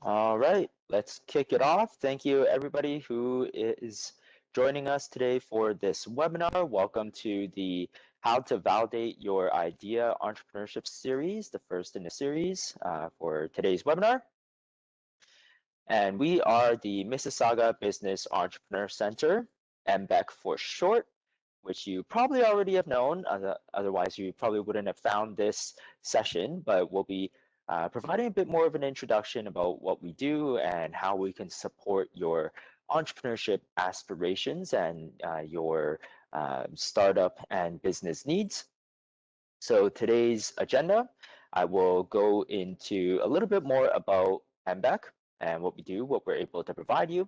All right, let's kick it off. Thank you, everybody who is joining us today for this webinar. Welcome to the How to Validate Your Idea Entrepreneurship series, the first in the series for today's webinar. And we are the Mississauga Business Entrepreneur Center, MBEC for short, which you probably already have known. Otherwise, you probably wouldn't have found this session, but we'll be providing a bit more of an introduction about what we do and how we can support your entrepreneurship aspirations and your startup and business needs. So today's agenda, I will go into a little bit more about MBEC and what we do, what we're able to provide you.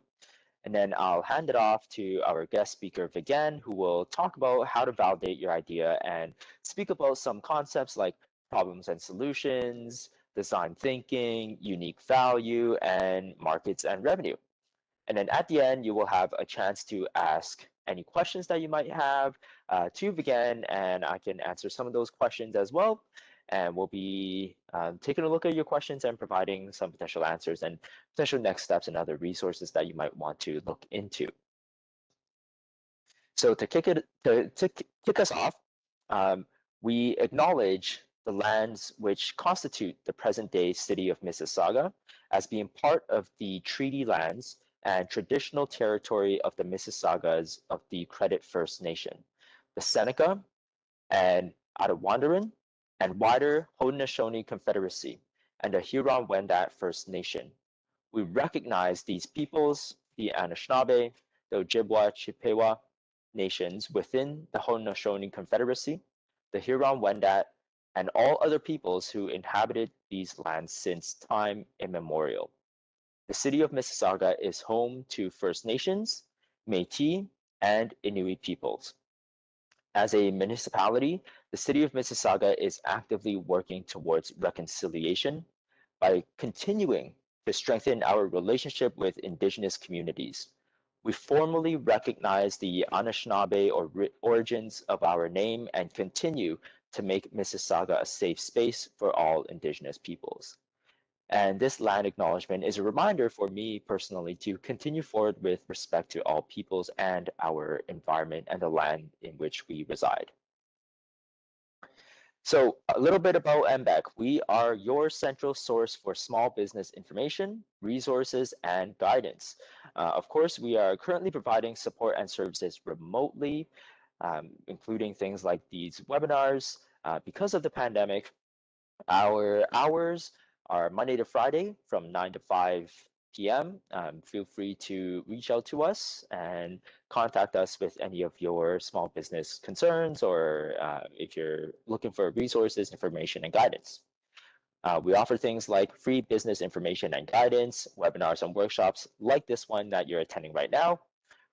And then I'll hand it off to our guest speaker, Vigan, who will talk about how to validate your idea and speak about some concepts like problems and solutions, design thinking, unique value, and markets and revenue. And then at the end, you will have a chance to ask any questions that you might have to Vigan, and I can answer some of those questions as well. And we'll be taking a look at your questions and providing some potential answers and potential next steps and other resources that you might want to look into. So to kick us off, we acknowledge the lands which constitute the present-day city of Mississauga as being part of the treaty lands and traditional territory of the Mississaugas of the Credit First Nation, the Seneca and Attawandaron, and wider Haudenosaunee Confederacy and the Huron-Wendat First Nation. We recognize these peoples, the Anishinaabe, the Ojibwa Chippewa nations within the Haudenosaunee Confederacy, the Huron-Wendat, and all other peoples who inhabited these lands since time immemorial. The city of Mississauga is home to First Nations, Métis, and Inuit peoples. As a municipality, the city of Mississauga is actively working towards reconciliation by continuing to strengthen our relationship with Indigenous communities. We formally recognize the Anishinaabe origins of our name and continue to make Mississauga a safe space for all Indigenous peoples. And this land acknowledgement is a reminder for me personally to continue forward with respect to all peoples and our environment and the land in which we reside. So a little bit about MBEC. We are your central source for small business information, resources, and guidance. Of course, we are currently providing support and services remotely, including things like these webinars. Because of the pandemic, our hours are Monday to Friday from 9 to 5 p.m. Feel free to reach out to us and contact us with any of your small business concerns or if you're looking for resources, information, and guidance. We offer things like free business information and guidance, webinars and workshops like this one that you're attending right now,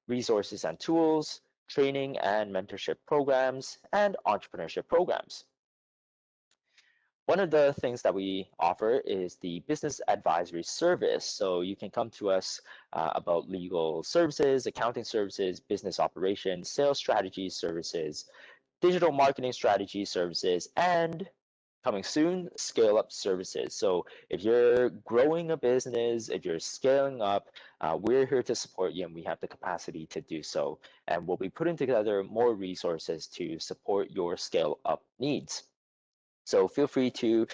resources and tools, training and mentorship programs, and entrepreneurship programs. One of the things that we offer is the business advisory service. So you can come to us about legal services, accounting services, business operations, sales strategy services, digital marketing strategy services, and coming soon, scale up services. So if you're growing a business, if you're scaling up, we're here to support you and we have the capacity to do so. And we'll be putting together more resources to support your scale up needs. So feel free to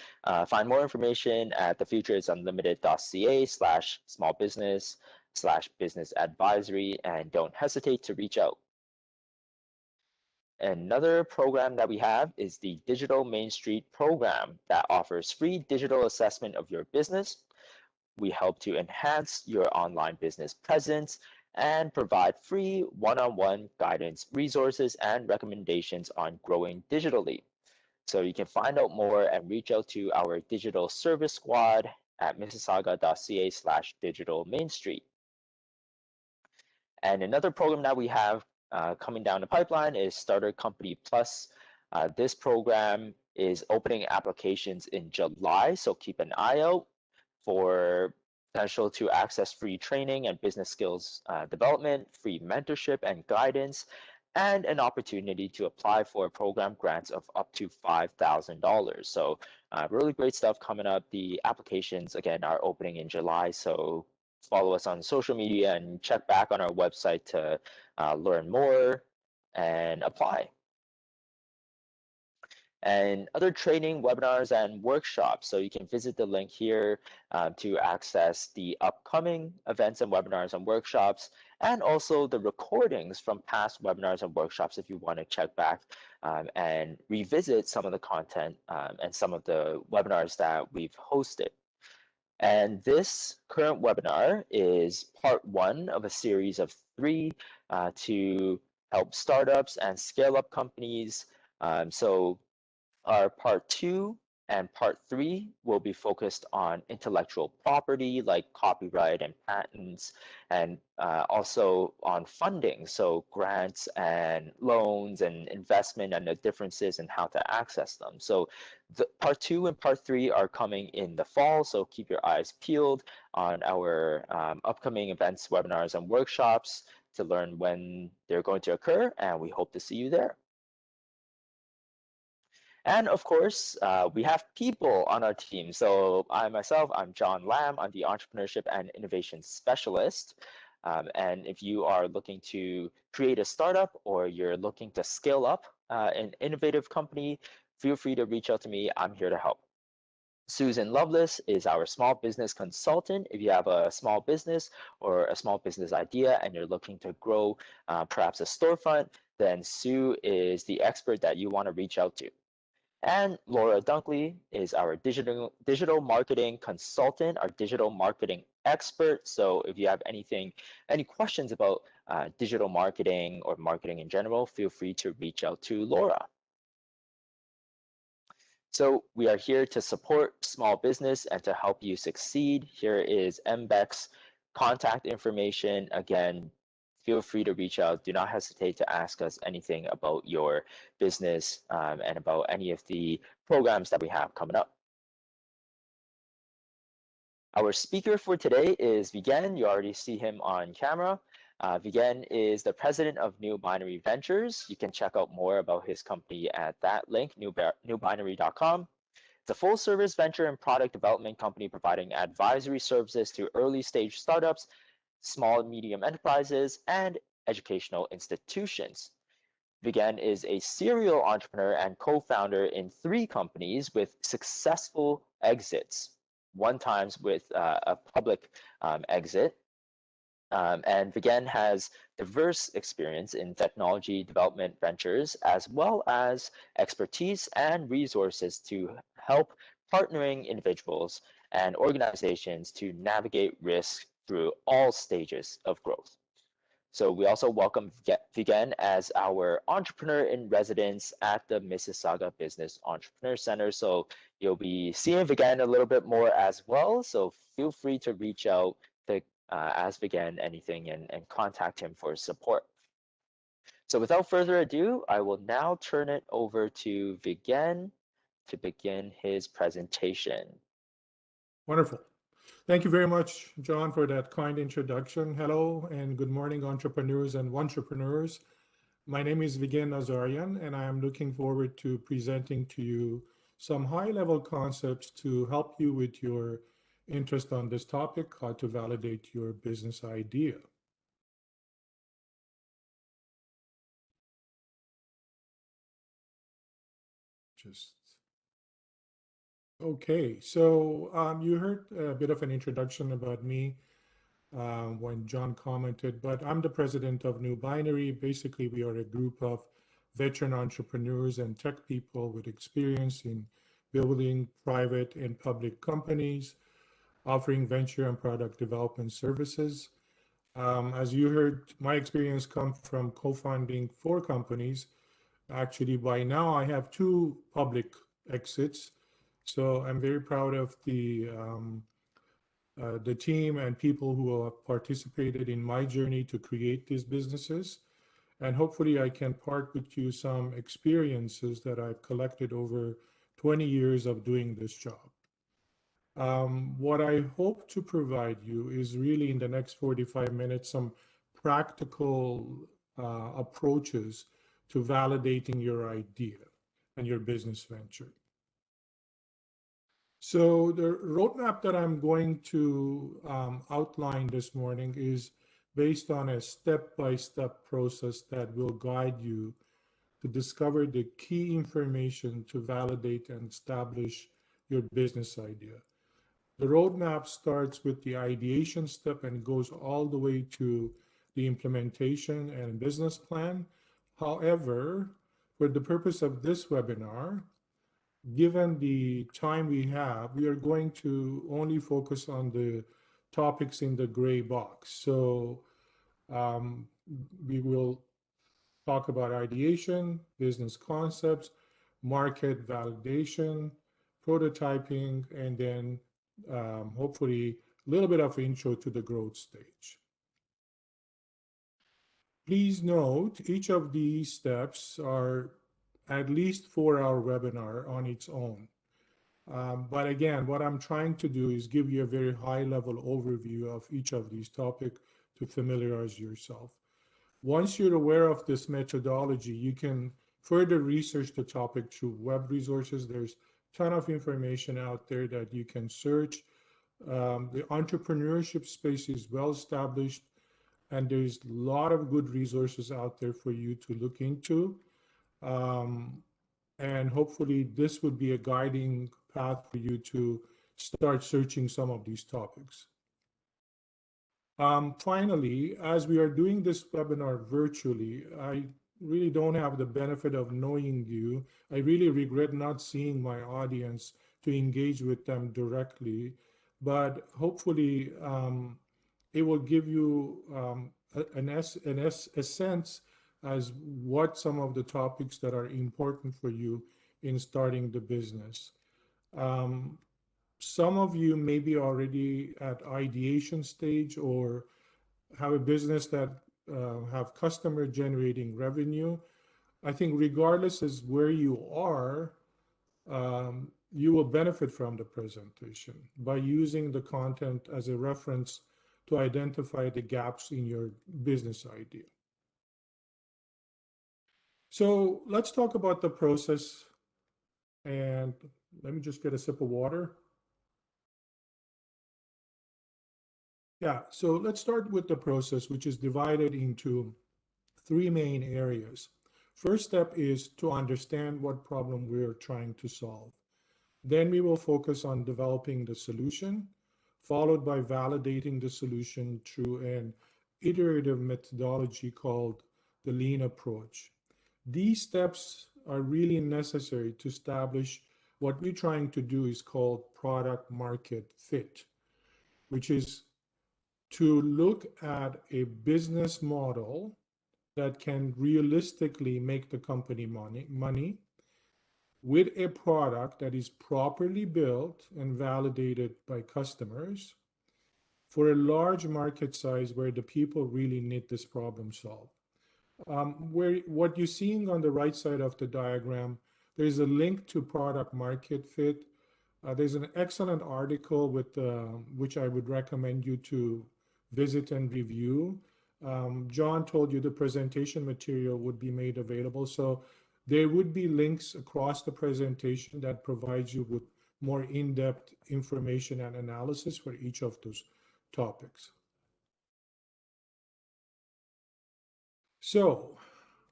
find more information at thefutureisunlimited.ca/small business/business advisory, and don't hesitate to reach out. Another program that we have is the Digital Main Street program that offers free digital assessment of your business. We help to enhance your online business presence and provide free one-on-one guidance, resources, and recommendations on growing digitally. So you can find out more and reach out to our digital service squad at mississauga.ca/digital main street. And another program that we have coming down the pipeline is Starter Company Plus. This program is opening applications in July, so keep an eye out for potential to access free training and business skills development, free mentorship and guidance, and an opportunity to apply for program grants of up to $5,000. So really great stuff coming up. The applications, again, are opening in July. So follow us on social media and check back on our website to learn more and apply. And other training webinars and workshops. So you can visit the link here to access the upcoming events and webinars and workshops, and also the recordings from past webinars and workshops if you want to check back and revisit some of the content and some of the webinars that we've hosted. And this current webinar is part one of a series of three to help startups and scale up companies. So our part two and part three will be focused on intellectual property like copyright and patents, and also on funding, so grants and loans and investment and the differences and how to access them. So the part two and part three are coming in the fall, so keep your eyes peeled on our upcoming events, webinars, and workshops to learn when they're going to occur, and we hope to see you there. And of course, we have people on our team. So I'm John Lam. I'm the Entrepreneurship and Innovation Specialist. And if you are looking to create a startup or you're looking to scale up an innovative company, feel free to reach out to me. I'm here to help. Susan Lovelace is our small business consultant. If you have a small business or a small business idea and you're looking to grow perhaps a storefront, then Sue is the expert that you want to reach out to. And Laura Dunkley is our digital marketing consultant, our digital marketing expert. So if you have any questions about digital marketing or marketing in general, feel free to reach out to Laura. So we are here to support small business and to help you succeed. Here is MBEC's contact information. Again, feel free to reach out. Do not hesitate to ask us anything about your business and about any of the programs that we have coming up. Our speaker for today is Vigen. You already see him on camera. Vigen is the president of New Binary Ventures. You can check out more about his company at that link, newbinary.com. It's a full-service venture and product development company providing advisory services to early-stage startups, small and medium enterprises, and educational institutions. Vigen is a serial entrepreneur and co-founder in 3 companies with successful exits, one times with a public exit. And Vigen has diverse experience in technology development ventures, as well as expertise and resources to help partnering individuals and organizations to navigate risk through all stages of growth. So we also welcome Vigen as our entrepreneur in residence at the Mississauga Business Entrepreneur Center. So you'll be seeing Vigen a little bit more as well. So feel free to reach out to ask Vigen anything and contact him for support. So without further ado, I will now turn it over to Vigen to begin his presentation. Wonderful. Thank you very much, John, for that kind introduction. Hello and good morning, entrepreneurs and entrepreneurs. My name is Vigen Nazarian, and I am looking forward to presenting to you some high-level concepts to help you with your interest on this topic, how to validate your business idea. Okay, so you heard a bit of an introduction about me when John commented, but I'm the president of New Binary. Basically, we are a group of veteran entrepreneurs and tech people with experience in building private and public companies, offering venture and product development services. As you heard, my experience comes from co-founding 4 companies. Actually, by now I have 2 public exits. So I'm very proud of the team and people who have participated in my journey to create these businesses. And hopefully I can part with you some experiences that I've collected over 20 years of doing this job. What I hope to provide you is really in the next 45 minutes, some practical approaches to validating your idea and your business venture. So the roadmap that I'm going to outline this morning is based on a step-by-step process that will guide you to discover the key information to validate and establish your business idea. The roadmap starts with the ideation step and goes all the way to the implementation and business plan. However, for the purpose of this webinar, given the time we have, we are going to only focus on the topics in the gray box. So um, we will talk about ideation, business concepts, market validation, prototyping, and then hopefully a little bit of intro to the growth stage. Please note, each of these steps are at least 4-hour webinar on its own. But again, what I'm trying to do is give you a very high-level overview of each of these topics to familiarize yourself. Once you're aware of this methodology, you can further research the topic through web resources. There's a ton of information out there that you can search. The entrepreneurship space is well established, and there's a lot of good resources out there for you to look into. And hopefully this would be a guiding path for you to start searching some of these topics. Finally, as we are doing this webinar virtually, I really don't have the benefit of knowing you. I really regret not seeing my audience to engage with them directly, but hopefully it will give you a sense as what some of the topics that are important for you in starting the business. Some of you may be already at ideation stage or have a business that have customer generating revenue. I think regardless as where you are, you will benefit from the presentation by using the content as a reference to identify the gaps in your business idea. So let's talk about the process, and let me just get a sip of water. Yeah, so let's start with the process, which is divided into 3 main areas. First step is to understand what problem we're trying to solve. Then we will focus on developing the solution, followed by validating the solution through an iterative methodology called the lean approach. These steps are really necessary to establish what we're trying to do is called product market fit, which is to look at a business model that can realistically make the company money with a product that is properly built and validated by customers for a large market size where the people really need this problem solved. What you're seeing on the right side of the diagram, there's a link to product market fit. There's an excellent article with which I would recommend you to visit and review. John told you the presentation material would be made available. So there would be links across the presentation that provides you with more in-depth information and analysis for each of those topics. So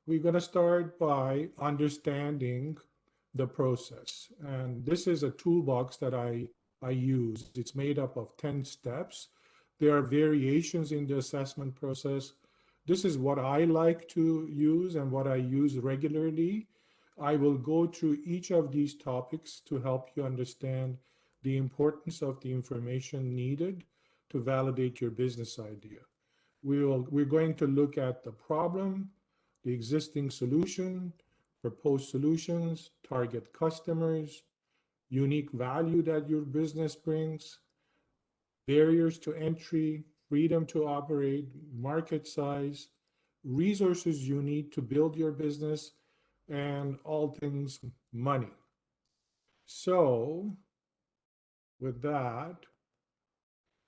we're going to start by understanding the process. And this is a toolbox that I use. It's made up of 10 steps. There are variations in the assessment process. This is what I like to use and what I use regularly. I will go through each of these topics to help you understand the importance of the information needed to validate your business idea. We're going to look at the problem, the existing solution, proposed solutions, target customers, unique value that your business brings, barriers to entry, freedom to operate, market size, resources you need to build your business, and all things money. So with that,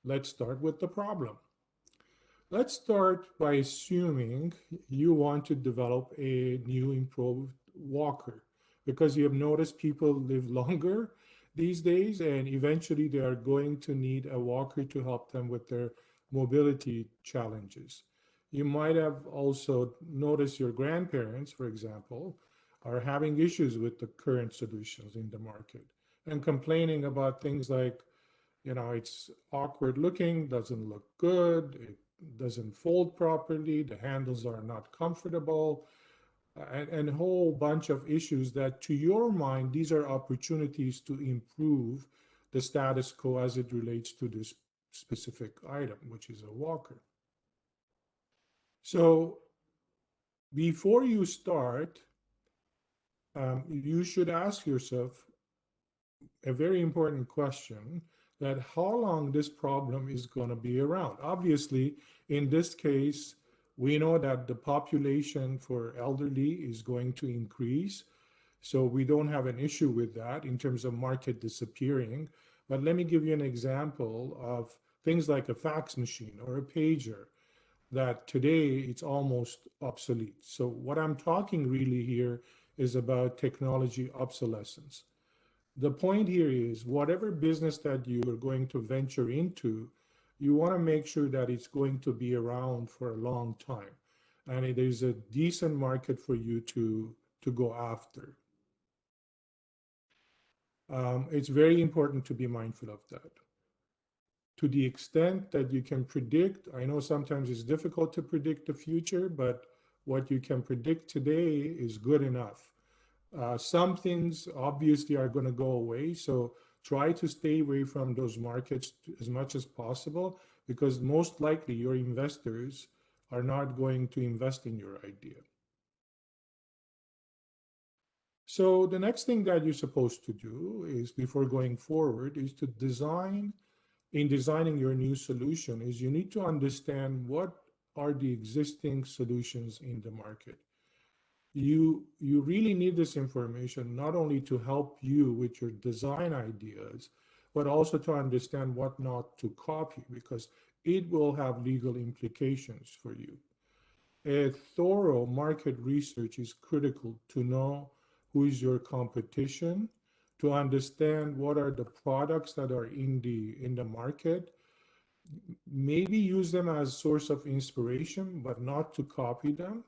let's start with the problem. Let's start by assuming you want to develop a new improved walker because you have noticed people live longer these days and eventually they are going to need a walker to help them with their mobility challenges. You might have also noticed your grandparents, for example, are having issues with the current solutions in the market and complaining about things like, it's awkward looking, doesn't look good, it doesn't fold properly, the handles are not comfortable, and a whole bunch of issues that, to your mind, these are opportunities to improve the status quo as it relates to this specific item, which is a walker. So before you start, you should ask yourself a very important question, that how long this problem is going to be around. Obviously, in this case, we know that the population for elderly is going to increase. So we don't have an issue with that in terms of market disappearing. But let me give you an example of things like a fax machine or a pager that today it's almost obsolete. So what I'm talking really here is about technology obsolescence. The point here is whatever business that you are going to venture into, you want to make sure that it's going to be around for a long time and it is a decent market for you to go after. It's very important to be mindful of that. To the extent that you can predict, I know sometimes it's difficult to predict the future, but what you can predict today is good enough. Some things obviously are going to go away, so try to stay away from those markets as much as possible because most likely your investors are not going to invest in your idea. So the next thing that you're supposed to do is, before going forward, is to designing your new solution, is you need to understand what are the existing solutions in the market. You really need this information not only to help you with your design ideas, but also to understand what not to copy because it will have legal implications for you. A thorough market research is critical to know who is your competition, to understand what are the products that are in the market, maybe use them as source of inspiration, but not to copy them,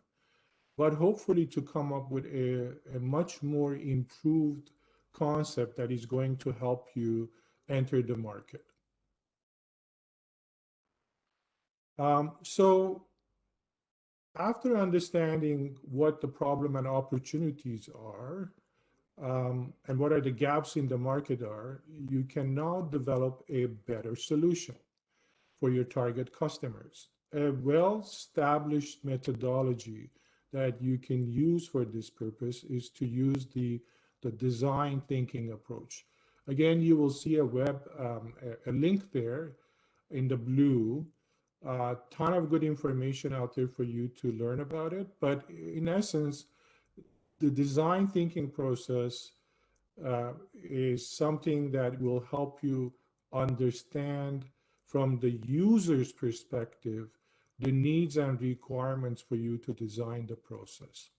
but hopefully to come up with a much more improved concept that is going to help you enter the market. So after understanding what the problem and opportunities are, and what are the gaps in the market are, you can now develop a better solution for your target customers. A well-established methodology that you can use for this purpose is to use the design thinking approach. Again, you will see a link there in the blue, a ton of good information out there for you to learn about it. But in essence, the design thinking process is something that will help you understand from the user's perspective the needs and requirements for you to design the process.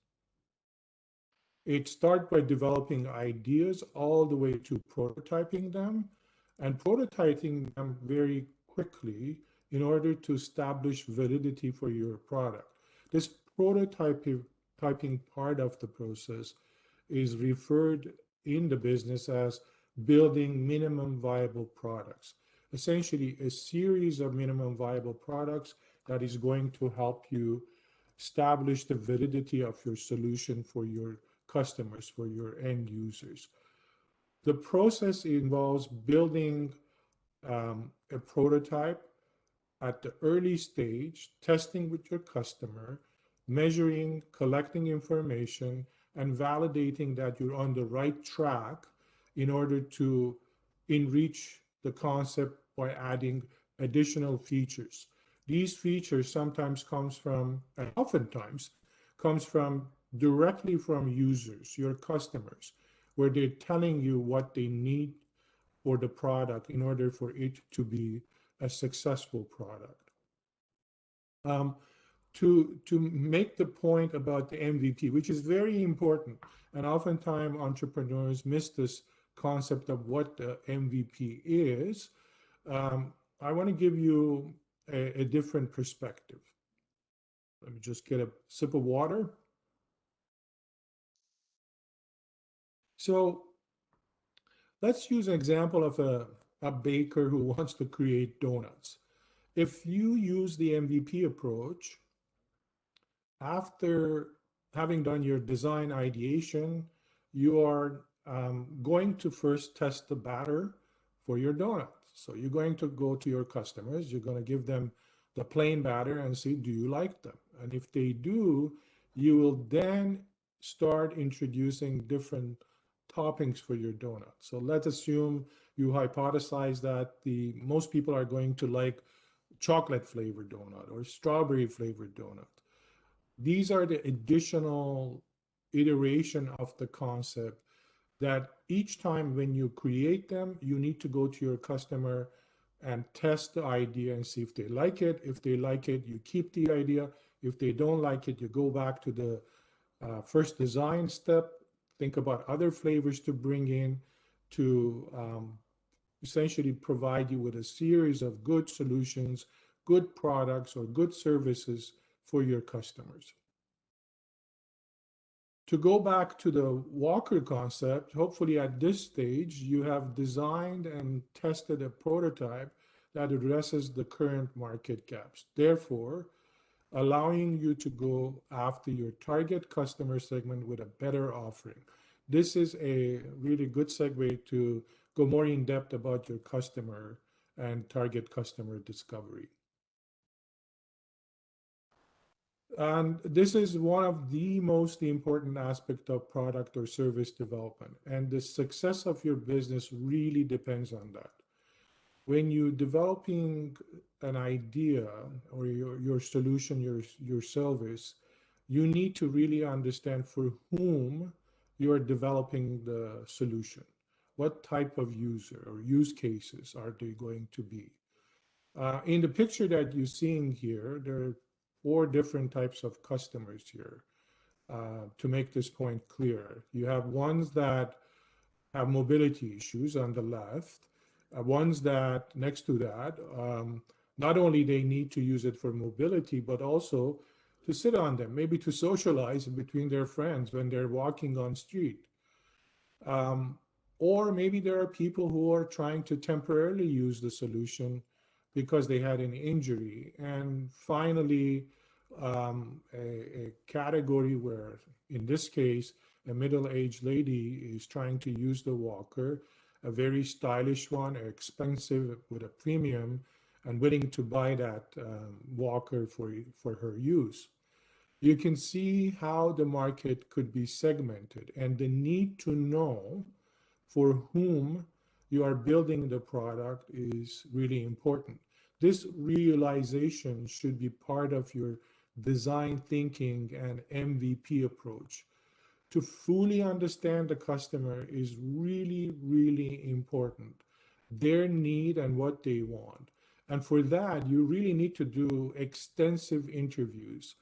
It starts by developing ideas all the way to prototyping them and prototyping them very quickly in order to establish validity for your product. This prototyping part of the process is referred in the business as building minimum viable products. Essentially, a series of minimum viable products that is going to help you establish the validity of your solution for your customers, for your end users. The process involves building a prototype at the early stage, testing with your customer, measuring, collecting information, and validating that you're on the right track in order to enrich the concept by adding additional features. These features sometimes comes from, and oftentimes comes from directly from users, your customers, where they're telling you what they need for the product in order for it to be a successful product. Um, to make the point about the MVP, which is very important, and oftentimes entrepreneurs miss this concept of what the MVP is. I want to give you a different perspective. Let me just get a sip of water. So let's use an example of a baker who wants to create donuts. If you use the MVP approach, after having done your design ideation, you are going to first test the batter for your donut. So you're going to go to your customers, you're going to give them the plain batter and see, do you like them? And if they do, you will then start introducing different toppings for your donut. So let's assume you hypothesize that the most people are going to like chocolate flavored donut or strawberry flavored donut. These are the additional iteration of the concept that each time when you create them, you need to go to your customer and test the idea and see if they like it. If they like it, you keep the idea. If they don't like it, you go back to the first design step, think about other flavors to bring in to essentially provide you with a series of good solutions, good products, or good services for your customers. To go back to the Walker concept, hopefully at this stage, you have designed and tested a prototype that addresses the current market gaps. Therefore, allowing you to go after your target customer segment with a better offering. This is a really good segue to go more in depth about your customer and target customer discovery. And this is one of the most important aspects of product or service development. And the success of your business really depends on that. When you're developing an idea or your solution, your service, you need to really understand for whom you are developing the solution. What type of user or use cases are they going to be? In the picture that you're seeing here, there are four different types of customers here. To make this point clear, you have ones that have mobility issues on the left, ones that next to that, not only they need to use it for mobility, but also to sit on them, maybe to socialize between their friends when they're walking on street. Um, or maybe there are people who are trying to temporarily use the solution because they had an injury. And finally, a category where, in this case, a middle-aged lady is trying to use the walker, a very stylish one, expensive with a premium, and willing to buy that walker for her use. You can see how the market could be segmented, and the need to know for whom you are building the product is really important. This realization should be part of your design thinking and MVP approach. To fully understand the customer is really, really important. Their need and what they want. And for that, you really need to do extensive interviews.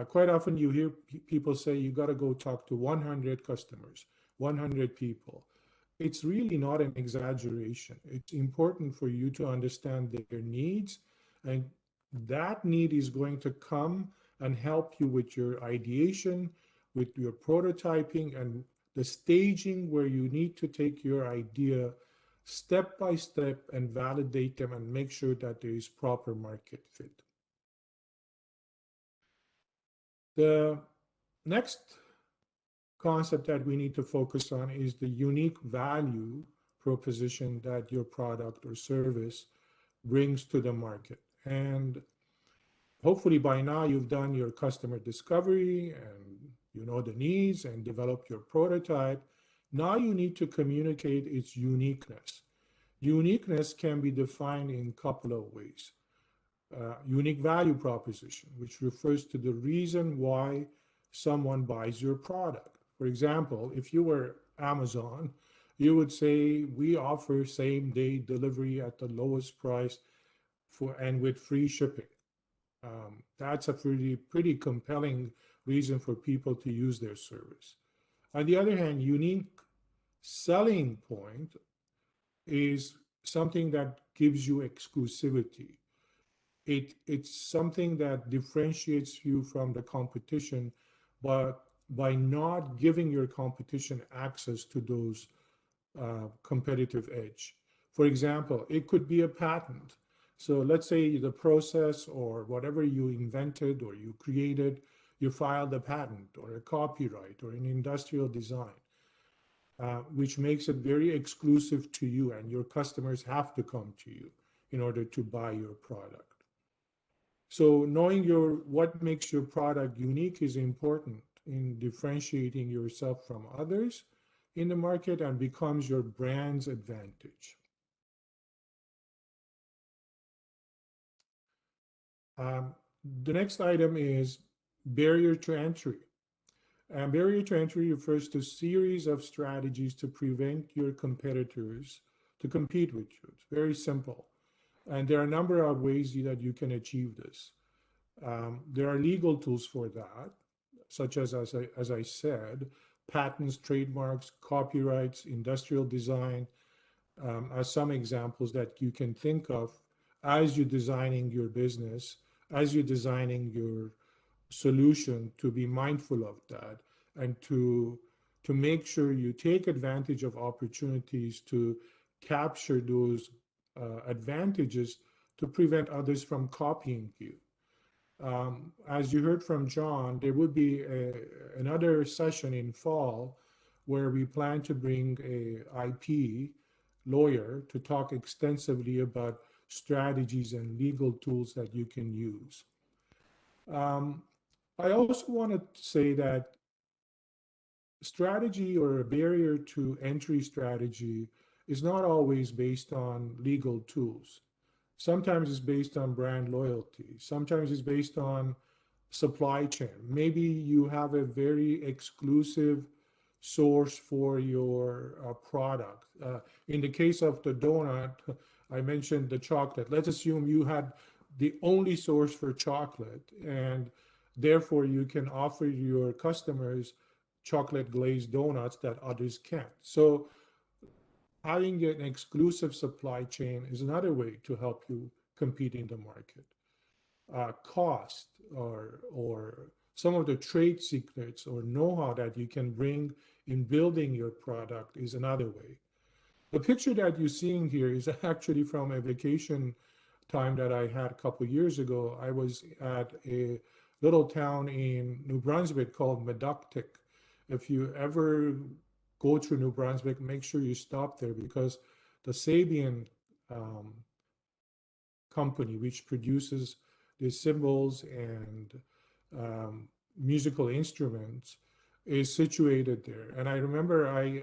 Quite often you hear people say you got to go talk to 100 customers, 100 people. It's really not an exaggeration. It's important for you to understand their needs, and that need is going to come and help you with your ideation, with your prototyping, and the staging where you need to take your idea step by step and validate them and make sure that there is proper market fit. The next concept that we need to focus on is the unique value proposition that your product or service brings to the market. And hopefully by now you've done your customer discovery and you know the needs and developed your prototype. Now you need to communicate its uniqueness. Uniqueness can be defined in a couple of ways. Unique value proposition, which refers to the reason why someone buys your product. For example, if you were Amazon, you would say, we offer same day delivery at the lowest price and with free shipping. That's a pretty compelling reason for people to use their service. On the other hand, unique selling point is something that gives you exclusivity. It's something that differentiates you from the competition, but by not giving your competition access to those competitive edge. For example, it could be a patent. So let's say the process or whatever you invented or you created, you filed a patent or a copyright or an industrial design, which makes it very exclusive to you, and your customers have to come to you in order to buy your product. So knowing what makes your product unique is important in differentiating yourself from others in the market and becomes your brand's advantage. Um, the next item is barrier to entry. And barrier to entry refers to a series of strategies to prevent your competitors to compete with you. It's very simple. And there are a number of ways that you can achieve this. There are legal tools for that, such as I said, patents, trademarks, copyrights, industrial design, are some examples that you can think of as you're designing your business, as you're designing your solution, to be mindful of that and to make sure you take advantage of opportunities to capture those advantages to prevent others from copying you. As you heard from John, there would be another session in fall where we plan to bring a IP lawyer to talk extensively about strategies and legal tools that you can use. Um, I also want to say that strategy or a barrier to entry strategy is not always based on legal tools. Sometimes it's based on brand loyalty. Sometimes it's based on supply chain. Maybe you have a very exclusive source for your product. In the case of the donut, I mentioned the chocolate. Let's assume you had the only source for chocolate, and therefore you can offer your customers chocolate glazed donuts that others can't. So having an exclusive supply chain is another way to help you compete in the market. Cost or some of the trade secrets or know-how that you can bring in building your product is another way. The picture that you're seeing here is actually from a vacation time that I had a couple of years ago. I was at a little town in New Brunswick called Meductic. If you ever go through New Brunswick, make sure you stop there because the Sabian um, company, which produces the cymbals and musical instruments, is situated there. And I remember I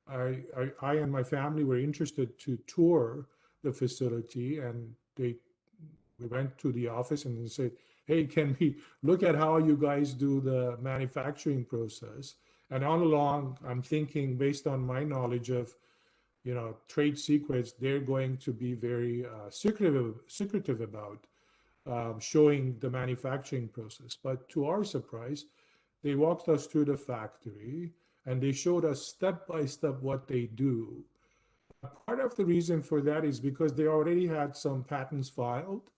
and my family were interested to tour the facility, and we went to the office and they said, "Hey, can we look at how you guys do the manufacturing process?" And all along, I'm thinking, based on my knowledge of trade secrets, they're going to be very secretive about showing the manufacturing process. But to our surprise, they walked us through the factory and they showed us step by step what they do. Part of the reason for that is because they already had some patents filed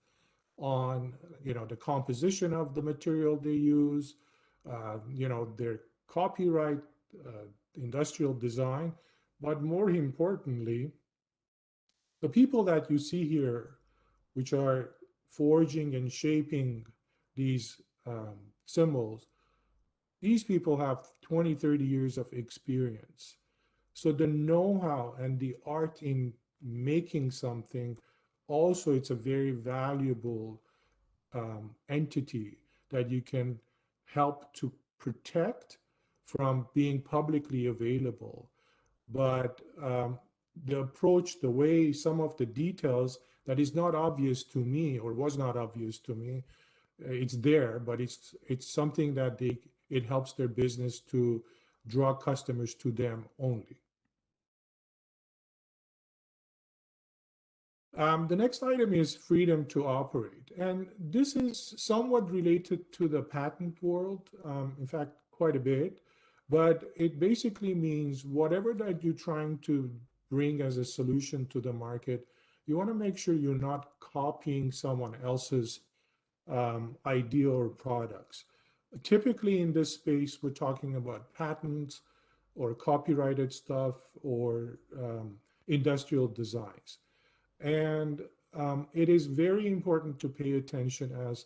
on the composition of the material they use, their copyright, industrial design, but more importantly, the people that you see here, which are forging and shaping these symbols, these people have 20, 30 years of experience. So the know-how and the art in making something, also it's a very valuable entity that you can help to protect from being publicly available. But the approach, the way, some of the details that is not obvious to me or was not obvious to me, it's there, but it's something that it helps their business to draw customers to them only. The next item is freedom to operate. And this is somewhat related to the patent world, in fact, quite a bit. But it basically means whatever that you're trying to bring as a solution to the market, you want to make sure you're not copying someone else's idea or products. Typically, in this space, we're talking about patents or copyrighted stuff or industrial designs. And it is very important to pay attention as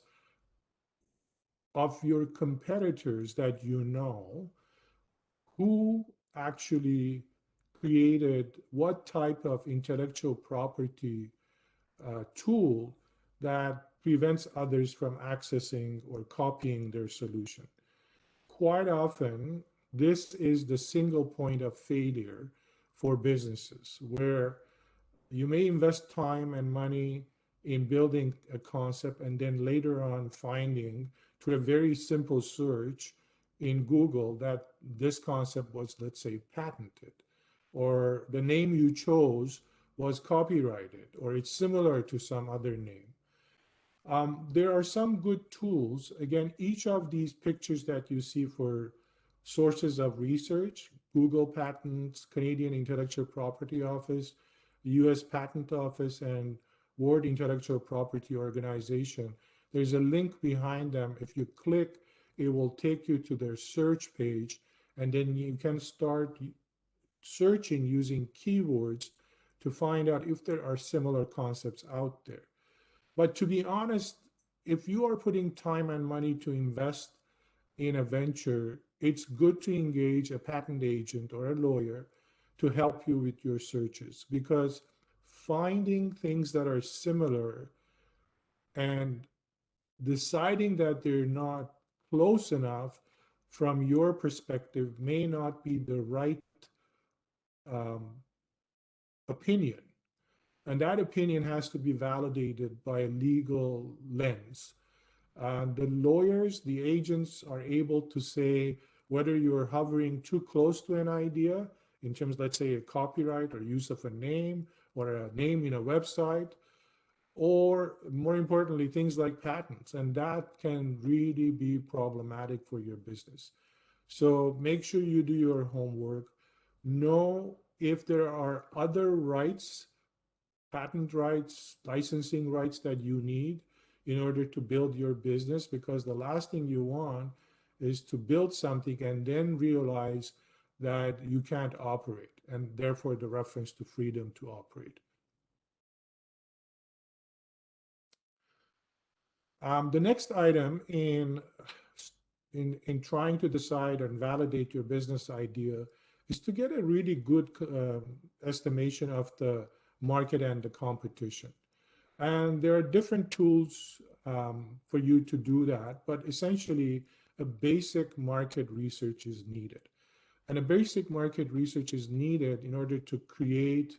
of your competitors that you know who actually created what type of intellectual property tool that prevents others from accessing or copying their solution. Quite often, this is the single point of failure for businesses where you may invest time and money in building a concept and then later on finding through a very simple search in Google that this concept was, let's say, patented, or the name you chose was copyrighted, or it's similar to some other name. There are some good tools. Again, each of these pictures that you see for sources of research, Google Patents, Canadian Intellectual Property Office, US Patent Office, and World Intellectual Property Organization, there's a link behind them. If you click, it will take you to their search page, and then you can start searching using keywords to find out if there are similar concepts out there. But to be honest, if you are putting time and money to invest in a venture, it's good to engage a patent agent or a lawyer to help you with your searches, because finding things that are similar and deciding that they're not close enough from your perspective may not be the right um, opinion. And that opinion has to be validated by a legal lens. The lawyers, the agents are able to say whether you're hovering too close to an idea in terms, let's say, a copyright or use of a name or a name in a website, or more importantly, things like patents. And that can really be problematic for your business. So make sure you do your homework. Know if there are other rights, patent rights, licensing rights that you need in order to build your business, because the last thing you want is to build something and then realize that you can't operate, and therefore the reference to freedom to operate. The next item in trying to decide and validate your business idea is to get a really good estimation of the market and the competition. And there are different tools for you to do that, but essentially a basic market research is needed. And a basic market research is needed in order to create,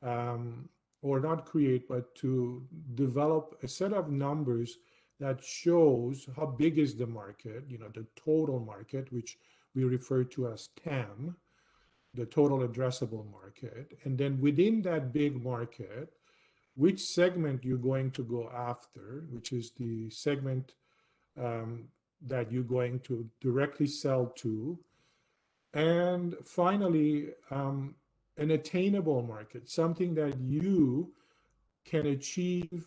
or not create, but to develop a set of numbers that shows how big is the market, the total market, which we refer to as TAM, the total addressable market. And then within that big market, which segment you're going to go after, which is the segment that you're going to directly sell to. And finally, an attainable market, something that you can achieve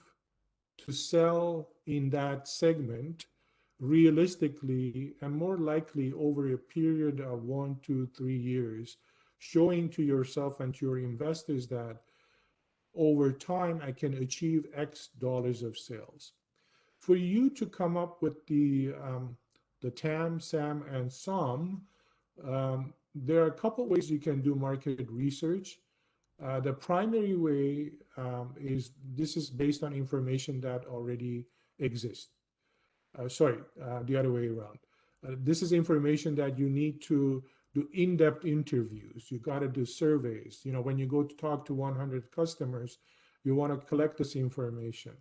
to sell in that segment realistically and more likely over a period of 1, 2, 3 years, showing to yourself and to your investors that over time I can achieve X dollars of sales. For you to come up with the TAM, SAM, and SOM, there are a couple ways you can do market research. The primary way is this is based on information that already exists. The other way around. This is information that you need to do in-depth interviews. You got to do surveys. When you go to talk to 100 customers, you want to collect this information.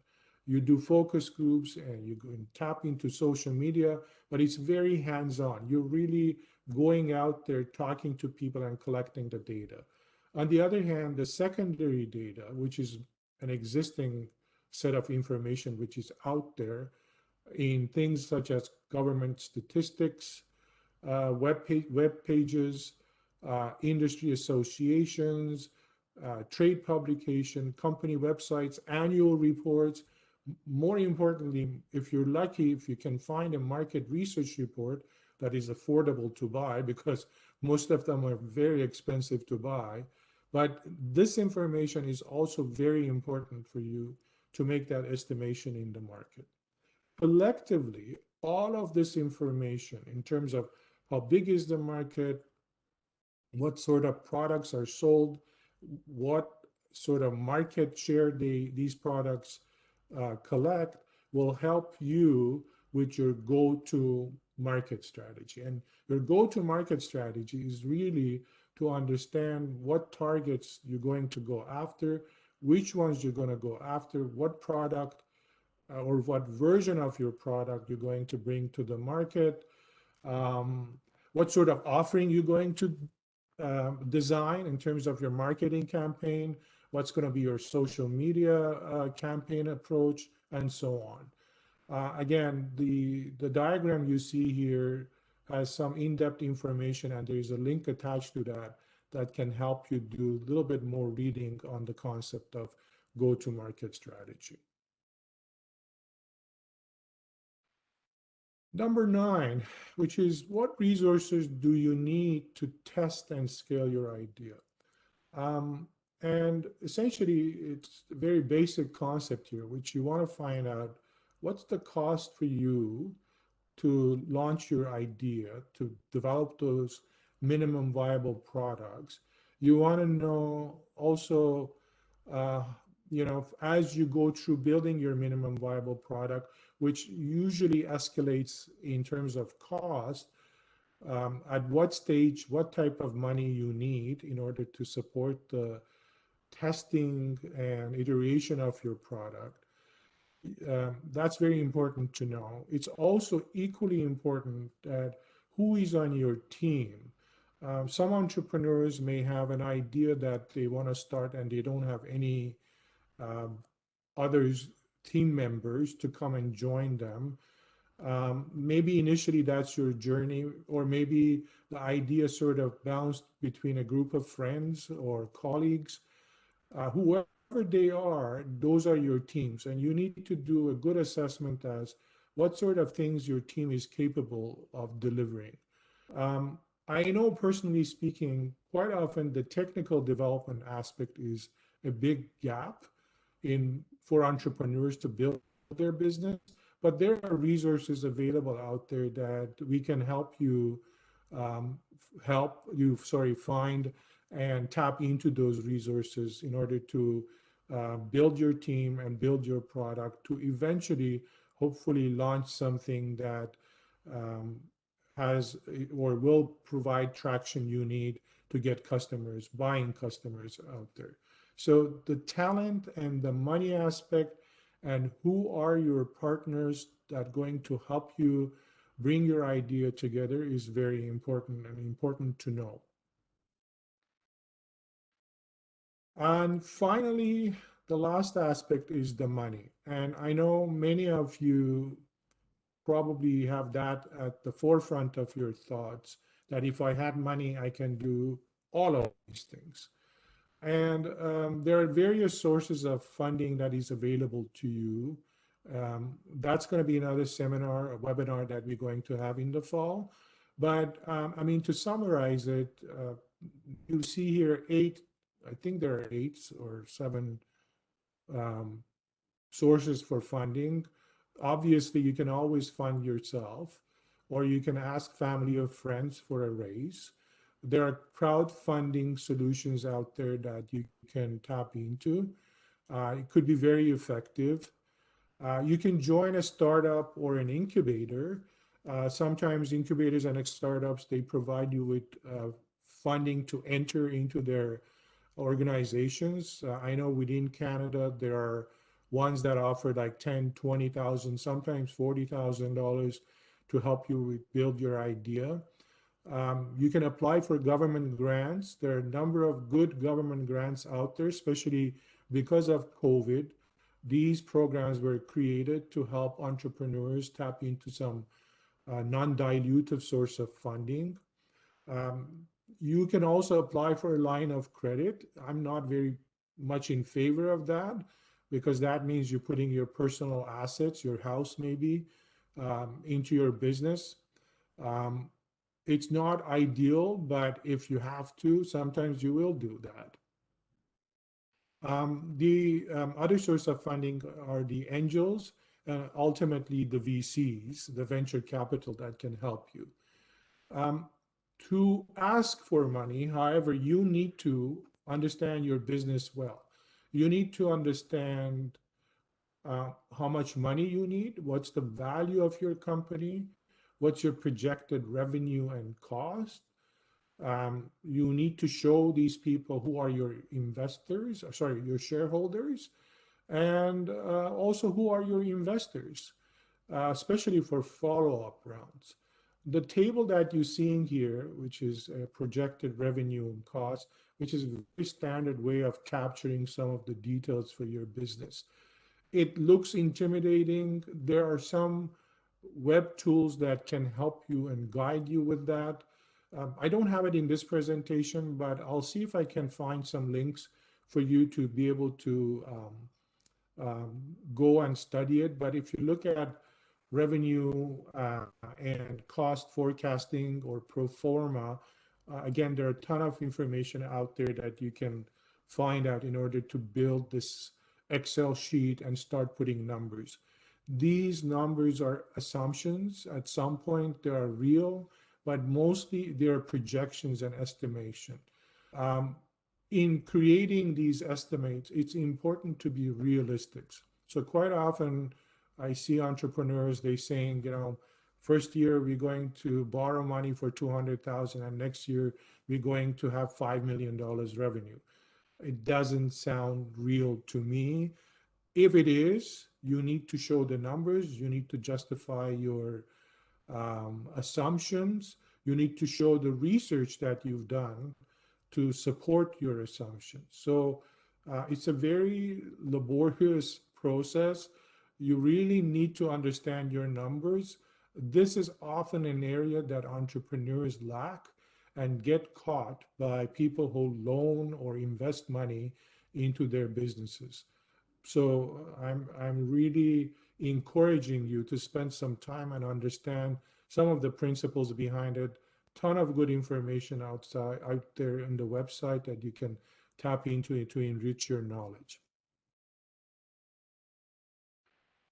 You do focus groups and you go and tap into social media, but it's very hands-on. You're really going out there, talking to people and collecting the data. On the other hand, the secondary data, which is an existing set of information which is out there in things such as government statistics, web pages, industry associations, trade publication, company websites, annual reports. More importantly, if you're lucky, if you can find a market research report that is affordable to buy, because most of them are very expensive to buy. But this information is also very important for you to make that estimation in the market. Collectively, all of this information in terms of how big is the market, what sort of products are sold, what sort of market share these products collect, will help you with your go-to-market strategy. And your go-to-market strategy is really to understand what targets you're going to go after, which ones you're going to go after, what product or what version of your product you're going to bring to the market, what sort of offering you're going to design in terms of your marketing campaign, what's going to be your social media campaign approach, and so on. Again, the diagram you see here has some in-depth information, and there's a link attached to that that can help you do a little bit more reading on the concept of go-to-market strategy. Number 9, which is what resources do you need to test and scale your idea? And essentially, it's a very basic concept here, which you want to find out what's the cost for you to launch your idea, to develop those minimum viable products. You want to know also, as you go through building your minimum viable product, which usually escalates in terms of cost, at what stage, what type of money you need in order to support the testing and iteration of your product. That's very important to know. It's also equally important that who is on your team. Some entrepreneurs may have an idea that they want to start and they don't have any others team members to come and join them. Maybe initially that's your journey, or maybe the idea sort of bounced between a group of friends or colleagues. Whoever they are, those are your teams, and you need to do a good assessment as what sort of things your team is capable of delivering. I know, personally speaking, quite often the technical development aspect is a big gap for entrepreneurs to build their business, but there are resources available out there that we can help you find and tap into those resources in order to build your team and build your product to eventually, hopefully, launch something that has or will provide traction you need to get customers, buying customers out there. So the talent and the money aspect and who are your partners that are going to help you bring your idea together is very important and important to know. And finally, the last aspect is the money. And I know many of you probably have that at the forefront of your thoughts, that if I had money, I can do all of these things. And there are various sources of funding that is available to you. That's going to be another seminar, a webinar that we're going to have in the fall. But to summarize it, you see here I think there are 8 or 7 sources for funding. Obviously, you can always fund yourself, or you can ask family or friends for a raise. There are crowdfunding solutions out there that you can tap into. It could be very effective. You can join a startup or an incubator. Sometimes incubators and startups, they provide you with funding to enter into their organizations. I know within Canada, there are ones that offer like $10,000, $20,000, sometimes $40,000 to help you build your idea. You can apply for government grants. There are a number of good government grants out there, especially because of COVID, these programs were created to help entrepreneurs tap into some non-dilutive source of funding. Um, you can also apply for a line of credit. I'm not very much in favor of that because that means you're putting your personal assets, your house maybe, into your business. Um, it's not ideal, but if you have to, sometimes you will do that. The other source of funding are the angels, ultimately the VCs, the venture capital that can help you. Um, to ask for money, however, you need to understand your business well. You need to understand how much money you need, what's the value of your company, what's your projected revenue and cost. You need to show these people who are your investors, sorry, your shareholders, and also who are your investors, especially for follow-up rounds. The table that you're seeing here, which is projected revenue and cost, which is a very standard way of capturing some of the details for your business. It looks intimidating. There are some web tools that can help you and guide you with that. I don't have it in this presentation, but I'll see if I can find some links for you to be able to go and study it. But if you look at revenue and cost forecasting or pro forma, again, there are a ton of information out there that you can find out in order to build this Excel sheet and start putting numbers. These numbers are assumptions. At some point, they are real, but mostly they are projections and estimation. Um, in creating these estimates, it's important to be realistic. So quite often, I see entrepreneurs, they saying, first year we're going to borrow money for 200,000 and next year we're going to have $5 million revenue. It doesn't sound real to me. If it is, you need to show the numbers, you need to justify your assumptions, you need to show the research that you've done to support your assumptions. So it's a very laborious process. You really need to understand your numbers. This is often an area that entrepreneurs lack and get caught by people who loan or invest money into their businesses. So I'm really encouraging you to spend some time and understand some of the principles behind it. Ton of good information out there in the website that you can tap into it to enrich your knowledge.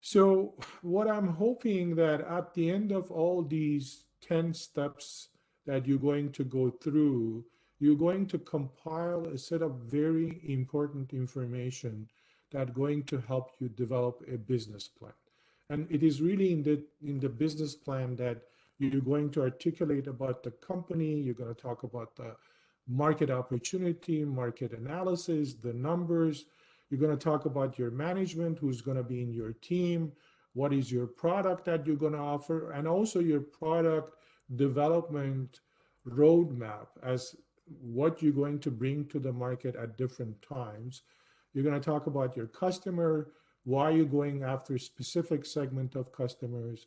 So what I'm hoping that at the end of all these 10 steps that you're going to go through, you're going to compile a set of very important information that going to help you develop a business plan. And it is really in the business plan that you're going to articulate about the company, you're going to talk about the market opportunity, market analysis, the numbers. You're going to talk about your management, who's going to be in your team, what is your product that you're going to offer, and also your product development roadmap as what you're going to bring to the market at different times. You're going to talk about your customer, why you're going after a specific segment of customers,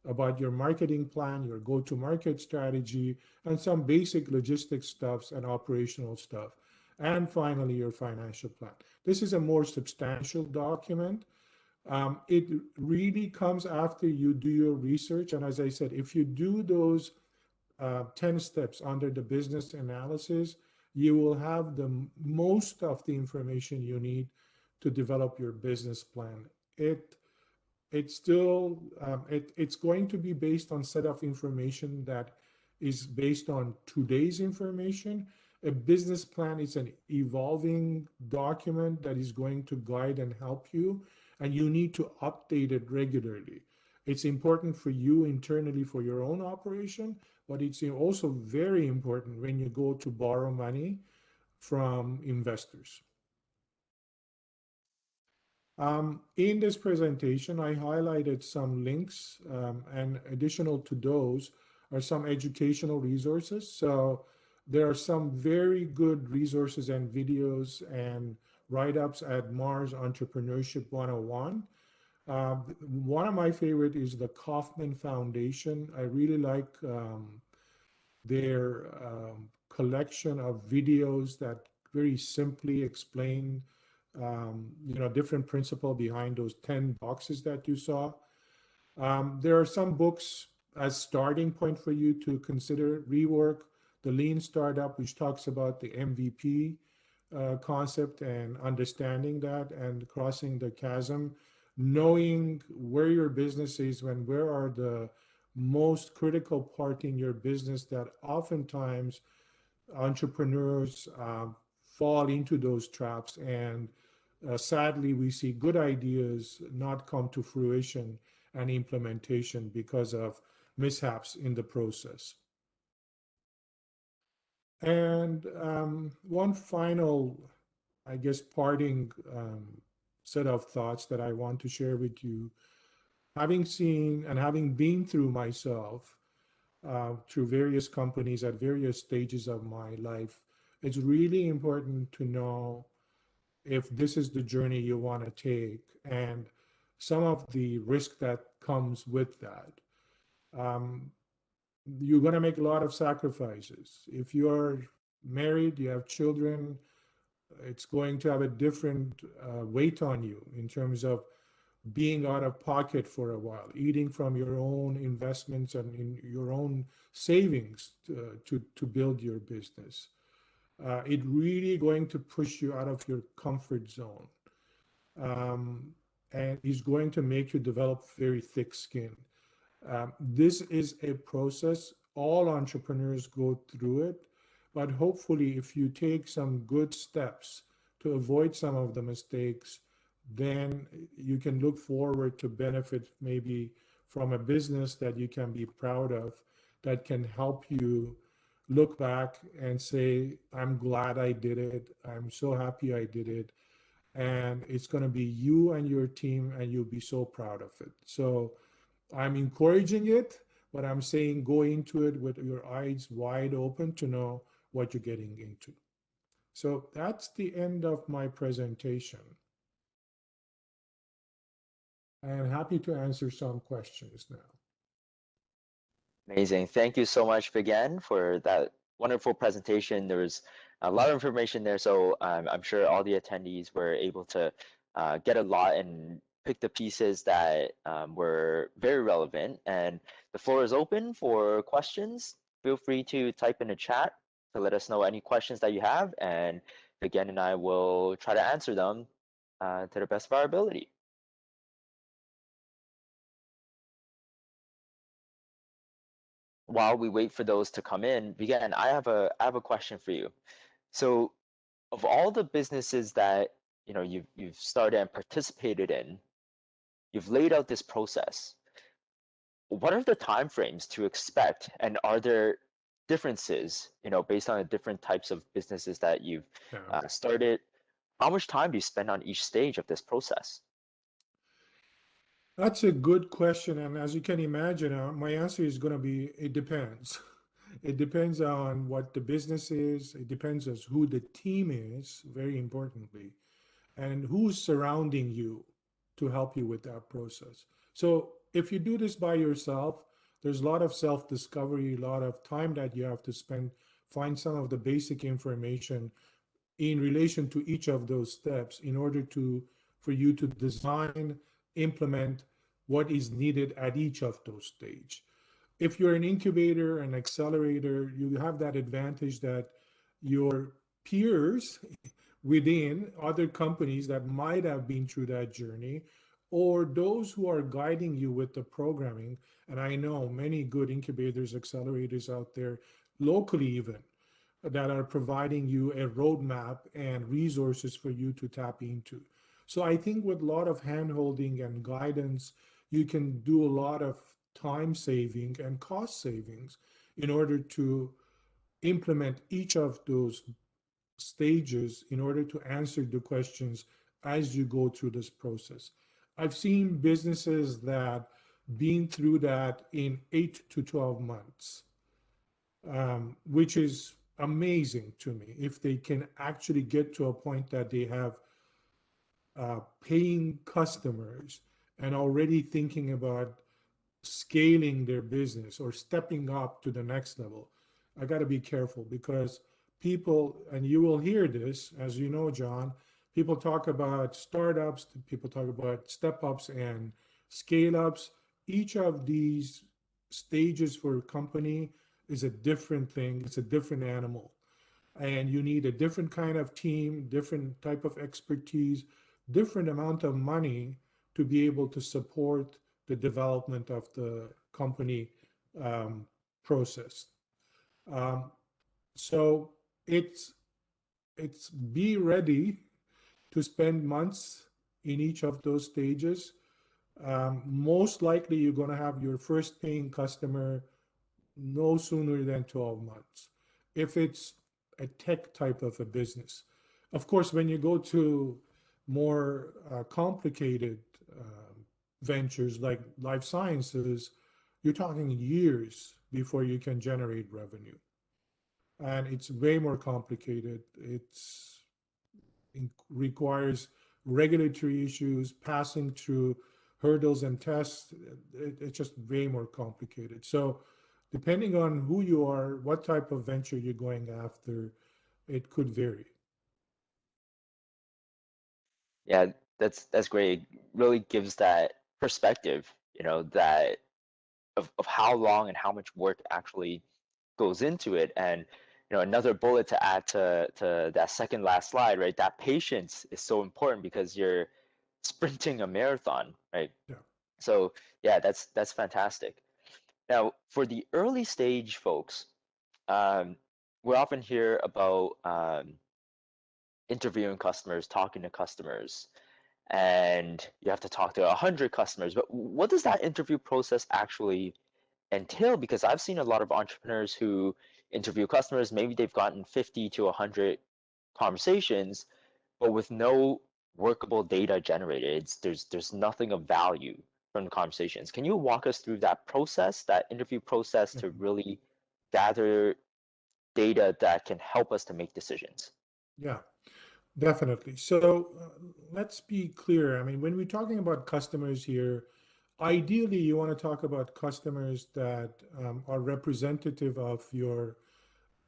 about your marketing plan, your go-to-market strategy, and some basic logistics stuffs and operational stuff. And finally, your financial plan. This is a more substantial document. It really comes after you do your research. And as I said, if you do those 10 steps under the business analysis, you will have the most of the information you need to develop your business plan. It's going to be based on set of information that is based on today's information. A business plan is an evolving document that is going to guide and help you, and you need to update it regularly. It's important for you internally for your own operation, but it's also very important when you go to borrow money from investors. In this presentation, I highlighted some links, and additional to those are some educational resources. So there are some very good resources and videos and write-ups at Mars Entrepreneurship 101. One of my favorite is the Kaufman Foundation. I really like their collection of videos that very simply explain, different principle behind those 10 boxes that you saw. There are some books as starting point for you to consider. Rework, the Lean Startup, which talks about the MVP concept and understanding that and crossing the chasm, knowing where your business is when where are the most critical part in your business that oftentimes entrepreneurs fall into those traps, and sadly we see good ideas not come to fruition and implementation because of mishaps in the process. And one final, I guess, parting set of thoughts that I want to share with you, having seen and having been through myself through various companies at various stages of my life, it's really important to know if this is the journey you want to take and some of the risk that comes with that. Um, you're going to make a lot of sacrifices. If you're married, you have children, it's going to have a different weight on you in terms of being out of pocket for a while, eating from your own investments and in your own savings to build your business. It really going to push you out of your comfort zone, and is going to make you develop very thick skin. This is a process. All entrepreneurs go through it, but hopefully if you take some good steps to avoid some of the mistakes, then you can look forward to benefit maybe from a business that you can be proud of, that can help you look back and say, I'm glad I did it. I'm so happy I did it. And it's going to be you and your team, and you'll be so proud of it. So I'm encouraging it, but I'm saying go into it with your eyes wide open to know what you're getting into. So that's the end of my presentation. I'm happy to answer some questions now. Amazing. Thank you so much again for that wonderful presentation. There was a lot of information there, so I'm sure all the attendees were able to get a lot and pick the pieces that were very relevant. And the floor is open for questions. Feel free to type in the chat to let us know any questions that you have, and again, and I will try to answer them to the best of our ability. While we wait for those to come in, again, I have a question for you. So, of all the businesses that you've started and participated in, you've laid out this process. What are the time frames to expect, and are there differences, based on the different types of businesses that you've started? How much time do you spend on each stage of this process? That's a good question. And as you can imagine, my answer is going to be it depends. It depends on what the business is. It depends on who the team is, very importantly, and who's surrounding you to help you with that process. So if you do this by yourself, there's a lot of self-discovery, a lot of time that you have to spend, find some of the basic information in relation to each of those steps in order for you to design, implement what is needed at each of those stages. If you're an incubator, an accelerator, you have that advantage that your peers within other companies that might have been through that journey, or those who are guiding you with the programming. And I know many good incubators, accelerators out there, locally even, that are providing you a roadmap and resources for you to tap into. So I think with a lot of handholding and guidance, you can do a lot of time saving and cost savings in order to implement each of those stages in order to answer the questions as you go through this process. I've seen businesses that been through that in 8 to 12 months, which is amazing to me if they can actually get to a point that they have paying customers and already thinking about scaling their business or stepping up to the next level, I got to be careful because people, and you will hear this, as you know, John, people talk about startups, people talk about step ups and scale ups. Each of these stages for a company is a different thing, it's a different animal. And you need a different kind of team, different type of expertise, different amount of money to be able to support the development of the company um, process. Um, so it's it's be ready to spend months in each of those stages. Most likely, you're going to have your first paying customer no sooner than 12 months. If it's a tech type of a business, of course, when you go to more complicated ventures like life sciences, you're talking years before you can generate revenue. And it's way more complicated. It requires regulatory issues, passing through hurdles and tests. It's just way more complicated. So, depending on who you are, what type of venture you're going after, it could vary. Yeah, that's great. It really gives that perspective, that of how long and how much work actually goes into it. And another bullet to add to that second last slide, right? That patience is so important because you're sprinting a marathon, right? Yeah. So yeah, that's fantastic. Now, for the early stage folks, um, we often hear about interviewing customers, talking to customers, and you have to talk to 100 customers. But what does that interview process actually entail? Because I've seen a lot of entrepreneurs who interview customers, maybe they've gotten 50 to 100 conversations, but with no workable data generated. There's nothing of value from the conversations. Can you walk us through that process, that interview process, to Mhm. really gather data that can help us to make decisions? Yeah, definitely. So let's be clear. I mean, when we're talking about customers here, ideally you want to talk about customers that are representative of your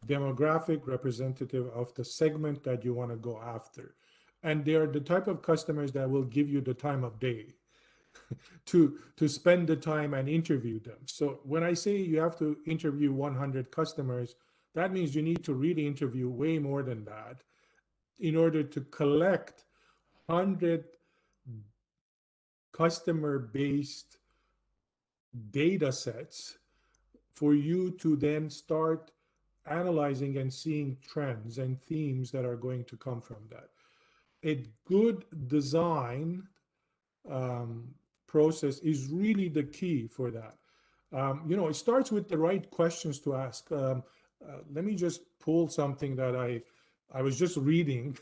demographic, representative of the segment that you want to go after. And they are the type of customers that will give you the time of day to spend the time and interview them. So when I say you have to interview 100 customers, that means you need to really interview way more than that in order to collect 100 customer based data sets for you to then start analyzing and seeing trends and themes that are going to come from that. A good design um, process is really the key for that. It starts with the right questions to ask. Let me just pull something that I was just reading.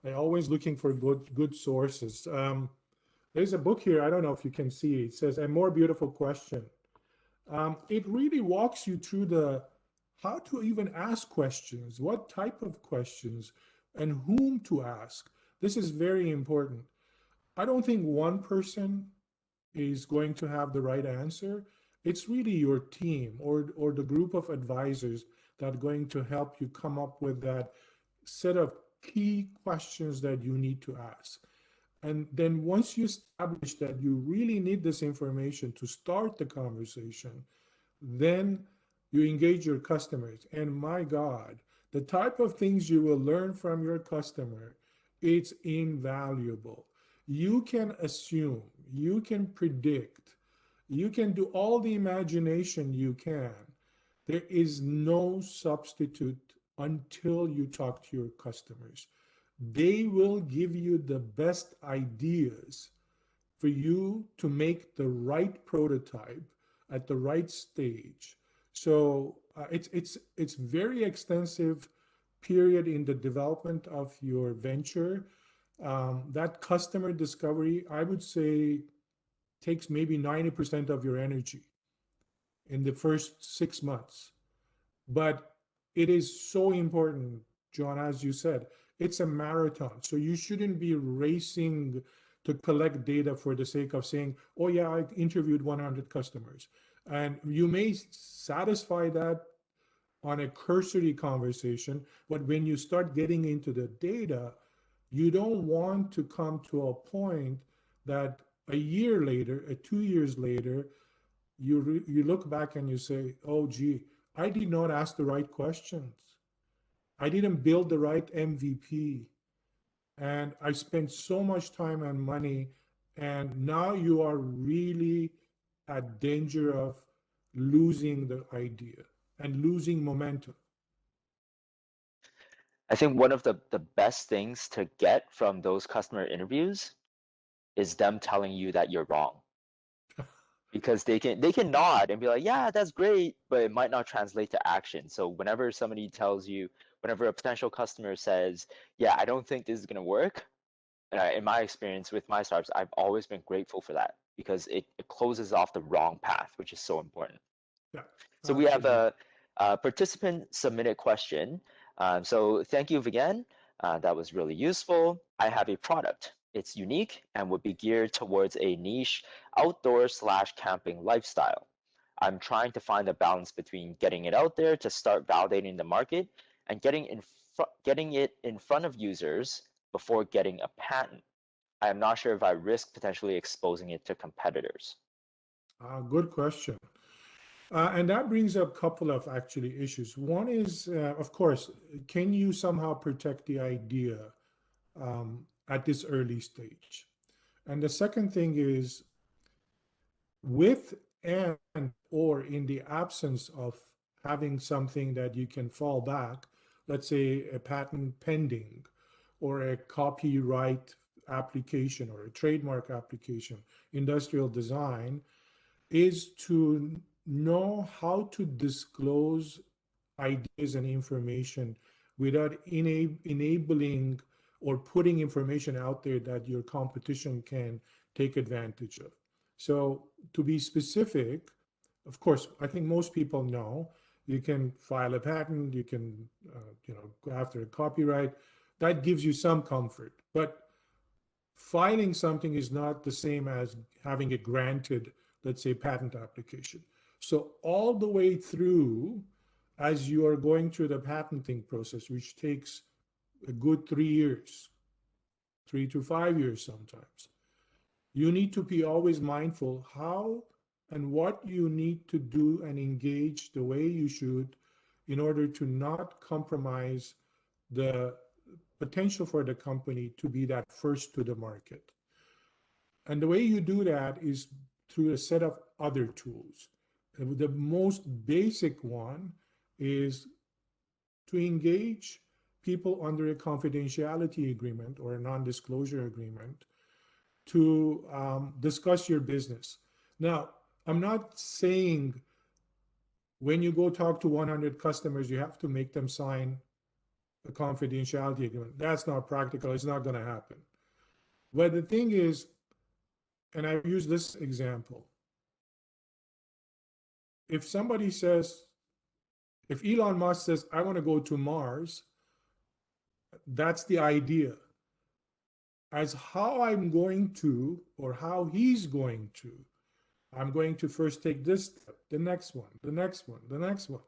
I always looking for good sources. There's a book here. I don't know if you can see it. It says "A More Beautiful Question." It really walks you through the how to even ask questions, what type of questions, and whom to ask. This is very important. I don't think one person is going to have the right answer. It's really your team or the group of advisors that are going to help you come up with that set of key questions that you need to ask. And then once you establish that you really need this information to start the conversation, then you engage your customers. And my God, the type of things you will learn from your customer, it's invaluable. You can assume, you can predict, you can do all the imagination you can. There is no substitute until you talk to your customers. They will give you the best ideas for you to make the right prototype at the right stage. So it's very extensive period in the development of your venture. That customer discovery, I would say, takes maybe 90% of your energy in the first 6 months. But it is so important, John, as you said, it's a marathon. So you shouldn't be racing to collect data for the sake of saying, oh, yeah, I interviewed 100 customers. And you may satisfy that on a cursory conversation, but when you start getting into the data, you don't want to come to a point that a year later, 2 years later, you look back and you say, oh, gee, I did not ask the right questions. I didn't build the right MVP. And I spent so much time and money. And now you are really at danger of losing the idea and losing momentum. I think one of the best things to get from those customer interviews is them telling you that you're wrong. Because they can nod and be like, yeah, that's great, but it might not translate to action. So whenever somebody tells you, whenever a potential customer says, yeah, I don't think this is going to work, in my experience with my startups, I've always been grateful for that because it closes off the wrong path, which is so important. Yeah, So we have absolutely. a participant submitted question. So thank you again. That was really useful. I have a product. It's unique and would be geared towards a niche outdoor/camping lifestyle. I'm trying to find a balance between getting it out there to start validating the market and getting it in front of users before getting a patent. I am not sure if I risk potentially exposing it to competitors. Good question. And that brings up a couple of actually issues. One is, of course, can you somehow protect the idea at this early stage? And the second thing is, with and or in the absence of having something that you can fall back, let's say a patent pending or a copyright application or a trademark application, industrial design, is to know how to disclose ideas and information without enabling or putting information out there that your competition can take advantage of. So to be specific, of course, I think most people know you can file a patent, you can go after a copyright. That gives you some comfort, but filing something is not the same as having it granted, let's say, patent application. So all the way through, as you are going through the patenting process, which takes a good 3 years, 3 to 5 years sometimes, you need to be always mindful how and what you need to do and engage the way you should in order to not compromise the potential for the company to be that first to the market. And the way you do that is through a set of other tools. And the most basic one is to engage people under a confidentiality agreement or a non-disclosure agreement to discuss your business. Now, I'm not saying when you go talk to 100 customers, you have to make them sign a confidentiality agreement. That's not practical. It's not going to happen. But the thing is, and I use this example, if somebody says, if Elon Musk says, I want to go to Mars, that's the idea. As how I'm going to, or how he's going to, I'm going to first take this step, the next one, the next one, the next one.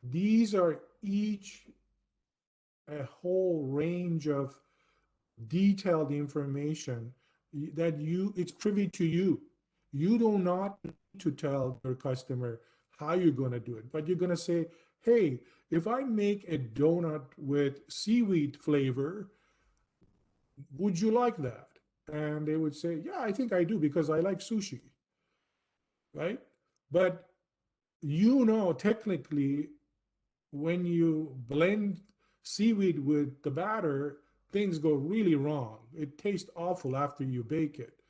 These are each a whole range of detailed information that it's privy to you. You do not need to tell your customer how you're going to do it, but you're going to say, hey, if I make a donut with seaweed flavor, would you like that? And they would say, yeah, I think I do because I like sushi, right? But technically, when you blend seaweed with the batter, things go really wrong. It tastes awful after you bake it.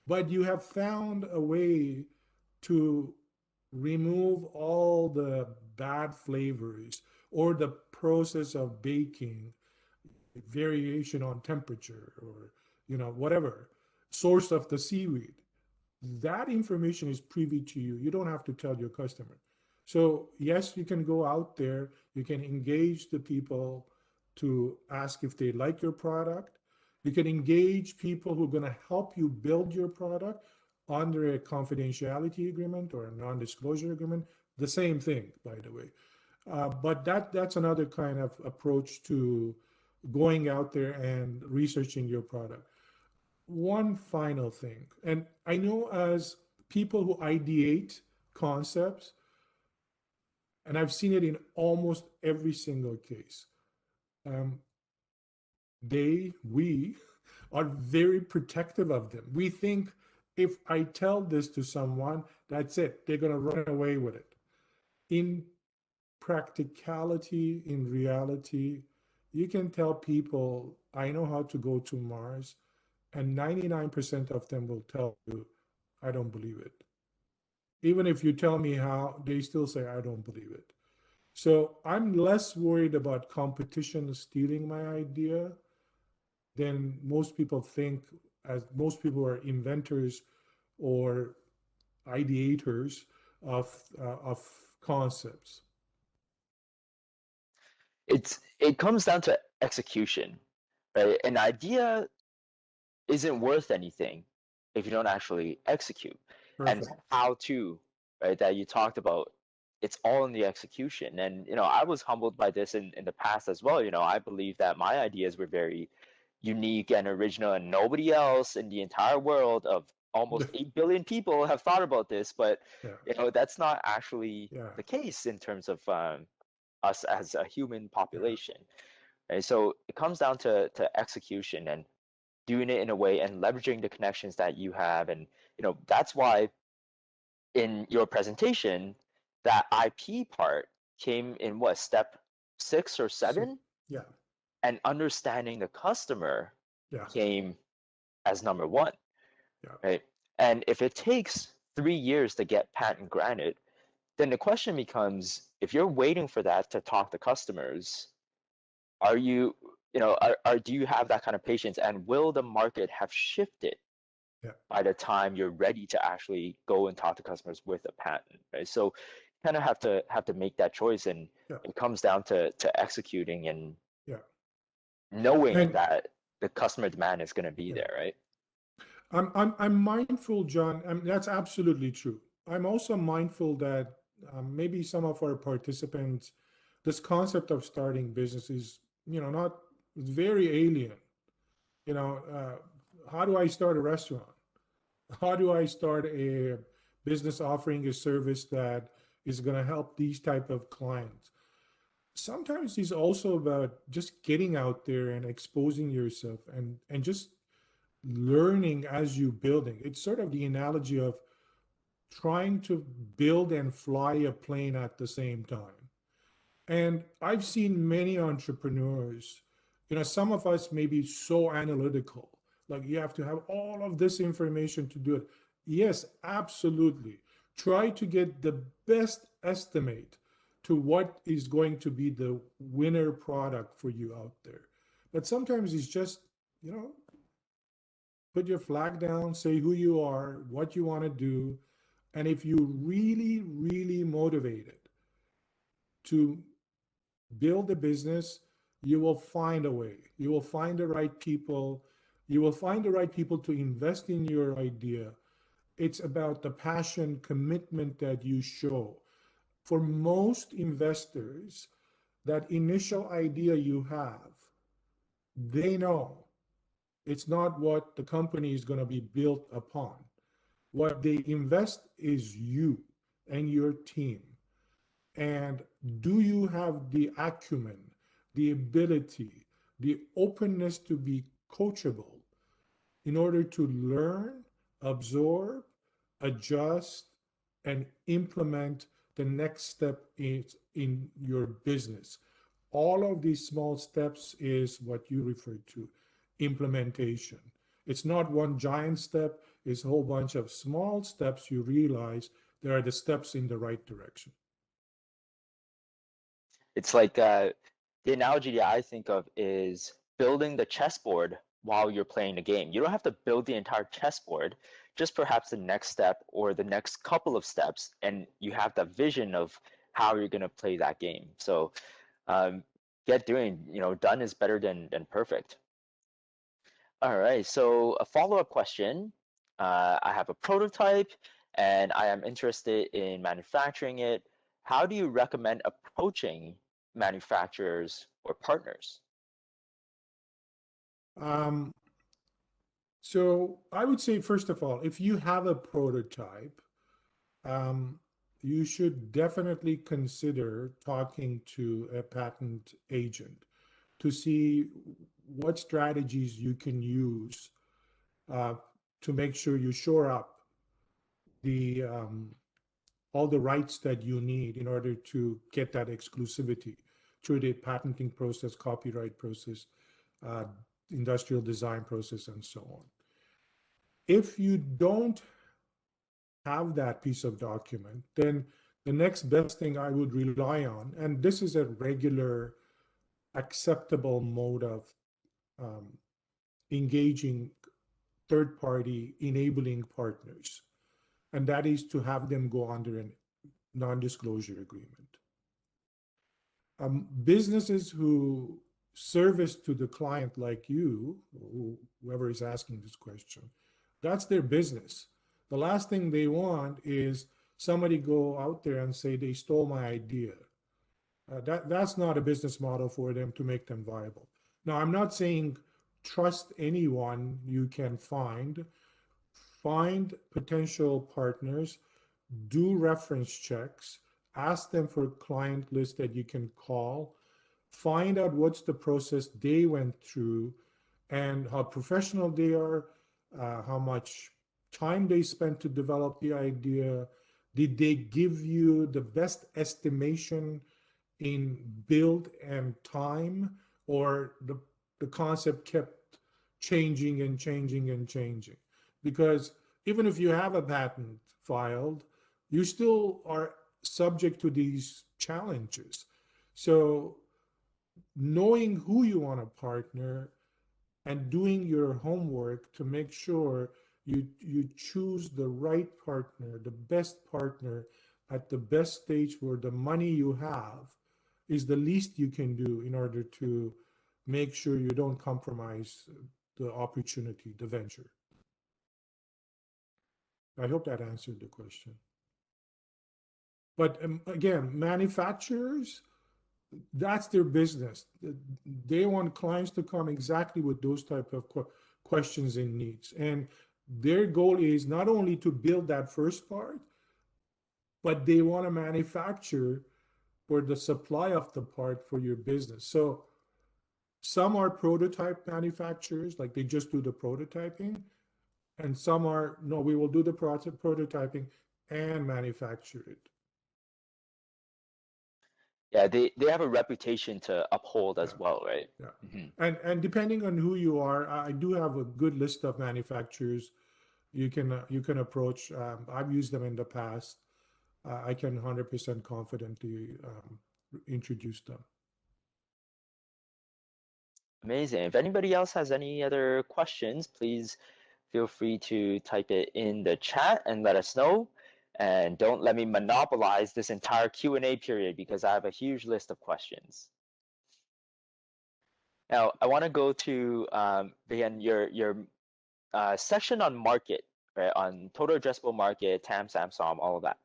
But you have found a way to remove all the bad flavors or the process of baking, variation on temperature, or whatever source of the seaweed. That information is privy to you. You don't have to tell your customer. So yes, you can go out there, you can engage the people to ask if they like your product. You can engage people who are going to help you build your product under a confidentiality agreement or a non-disclosure agreement. The same thing, by the way. But that's another kind of approach to going out there and researching your product. One final thing, and I know as people who ideate concepts, and I've seen it in almost every single case, um, we are very protective of them. We think if I tell this to someone, that's it, they're going to run away with it. In practicality, in reality, you can tell people, I know how to go to Mars, and 99% of them will tell you, I don't believe it. Even if you tell me how, they still say, I don't believe it. So I'm less worried about competition stealing my idea than most people think, as most people are inventors or ideators of concepts. It comes down to execution, right? An idea isn't worth anything if you don't actually execute. And Perfect. how to, right, that you talked about, it's all in the execution. And I was humbled by this in the past as well. I believe that my ideas were very unique and original, and nobody else in the entire world of almost 8 billion people have thought about this. But Yeah, that's not actually yeah, the case in terms of us as a human yeah, population. Right? So it comes down to execution and doing it in a way and leveraging the connections that you have. And that's why in your presentation, that IP part came in what, step 6 or 7, yeah, and understanding the customer yeah, came as number 1, yeah, right? And if it takes 3 years to get patent granted, then the question becomes, if you're waiting for that to talk to customers, are you, do you have that kind of patience, and will the market have shifted yeah, by the time you're ready to actually go and talk to customers with a patent, right? So you kind of have to make that choice, and yeah, it comes down to executing and yeah. knowing And that the customer demand is going to be yeah, there, right? I'm mindful, John. That's absolutely true. I'm also mindful that maybe some of our participants, this concept of starting business is, not it's very alien. You know, how do I start a restaurant? How do I start a business offering a service that is going to help these type of clients? Sometimes it's also about just getting out there and exposing yourself and just learning as you building. It's sort of the analogy of trying to build and fly a plane at the same time. And I've seen many entrepreneurs, some of us may be so analytical, like you have to have all of this information to do it. Yes, absolutely. Try to get the best estimate to what is going to be the winner product for you out there. But sometimes it's just, you know, put your flag down, say who you are, what you want to do. And if you really, really motivated to build a business, you will find a way. You will find the right people. You will find the right people to invest in your idea. It's about the passion, commitment that you show. For most investors, that initial idea you have, they know it's not what the company is going to be built upon. What they invest is you and your team. And do you have the acumen, the ability, the openness to be coachable in order to learn, absorb, adjust, and implement the next step in your business? All of these small steps is what you refer to implementation. It's not one giant step, it's a whole bunch of small steps you realize there are the steps in the right direction. It's like the analogy that I think of is building the chessboard while you're playing the game. You don't have to build the entire chessboard, just perhaps the next step or the next couple of steps, and you have the vision of how you're going to play that game. So, um, get doing. Done is better than perfect. All right, so a follow-up question. I have a prototype and I am interested in manufacturing it. How do you recommend approaching manufacturers or partners? Um, so I would say, first of all, if you have a prototype, um, you should definitely consider talking to a patent agent to see what strategies you can use uh, to make sure you shore up the all the rights that you need in order to get that exclusivity through the patenting process, copyright process, uh, industrial design process, and so on. If you don't have that piece of document, then the next best thing I would rely on, and this is a regular acceptable mode of um, engaging third party enabling partners, and that is to have them go under a non disclosure agreement. Businesses who service to the client, like you, whoever is asking this question, that's their business. The last thing they want is somebody go out there and say they stole my idea. That's not a business model for them to make them viable. Now, I'm not saying trust anyone you can find potential partners, do reference checks, ask them for a client list that you can call, find out what's the process they went through and how professional they are, how much time they spent to develop the idea. Did they give you the best estimation in build and time, or the concept kept changing and changing and changing? Because even if you have a patent filed, you still are subject to these challenges. So knowing who you want to partner and doing your homework to make sure you choose the right partner, the best partner at the best stage where the money you have is the least you can do in order to make sure you don't compromise the opportunity, the venture. I hope that answered the question. But again, manufacturers, that's their business. They want clients to come exactly with those type of questions and needs. And their goal is not only to build that first part, but they want to manufacture for the supply of the part for your business. So some are prototype manufacturers, like they just do the prototyping, and some are, no, we will do the prototyping and manufacture it. Yeah, they have a reputation to uphold Yeah, as well, right? yeah. Hmm. And depending on who you are, I do have a good list of manufacturers you can approach. I've used them in the past. I can 100% confidently introduce them. Amazing. If anybody else has any other questions, please feel free to type it in the chat and let us know. And don't let me monopolize this entire Q&A period because I have a huge list of questions. Now, I want to go to again your section on market, right? On total addressable market, TAM, SAM, all of that.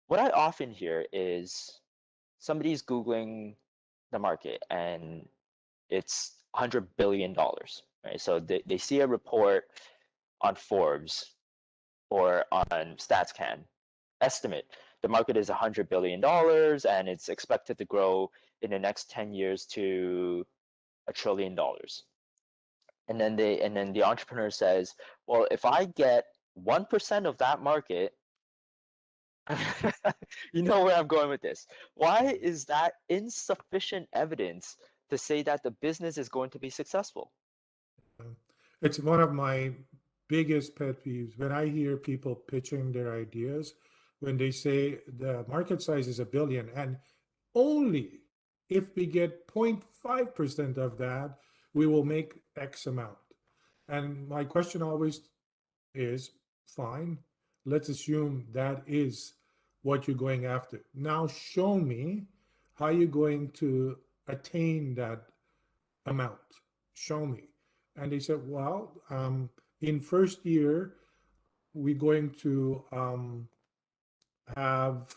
What I often hear is somebody's Googling the market and it's $100 billion, right? So they see a report on Forbes or on StatsCan, estimate the market is $100 billion and it's expected to grow in the next 10 years to $1 trillion. And then the entrepreneur says, well, if I get 1% of that market, you know where I'm going with this. Why is that insufficient evidence to say that the business is going to be successful? It's one of my biggest pet peeves when I hear people pitching their ideas, when they say the market size is a billion, and only if we get 0.5% of that, we will make X amount. And my question always is, fine, let's assume that is what you're going after. Now show me how you're going to attain that amount? Show me. And they said, well, in first year, we're going to have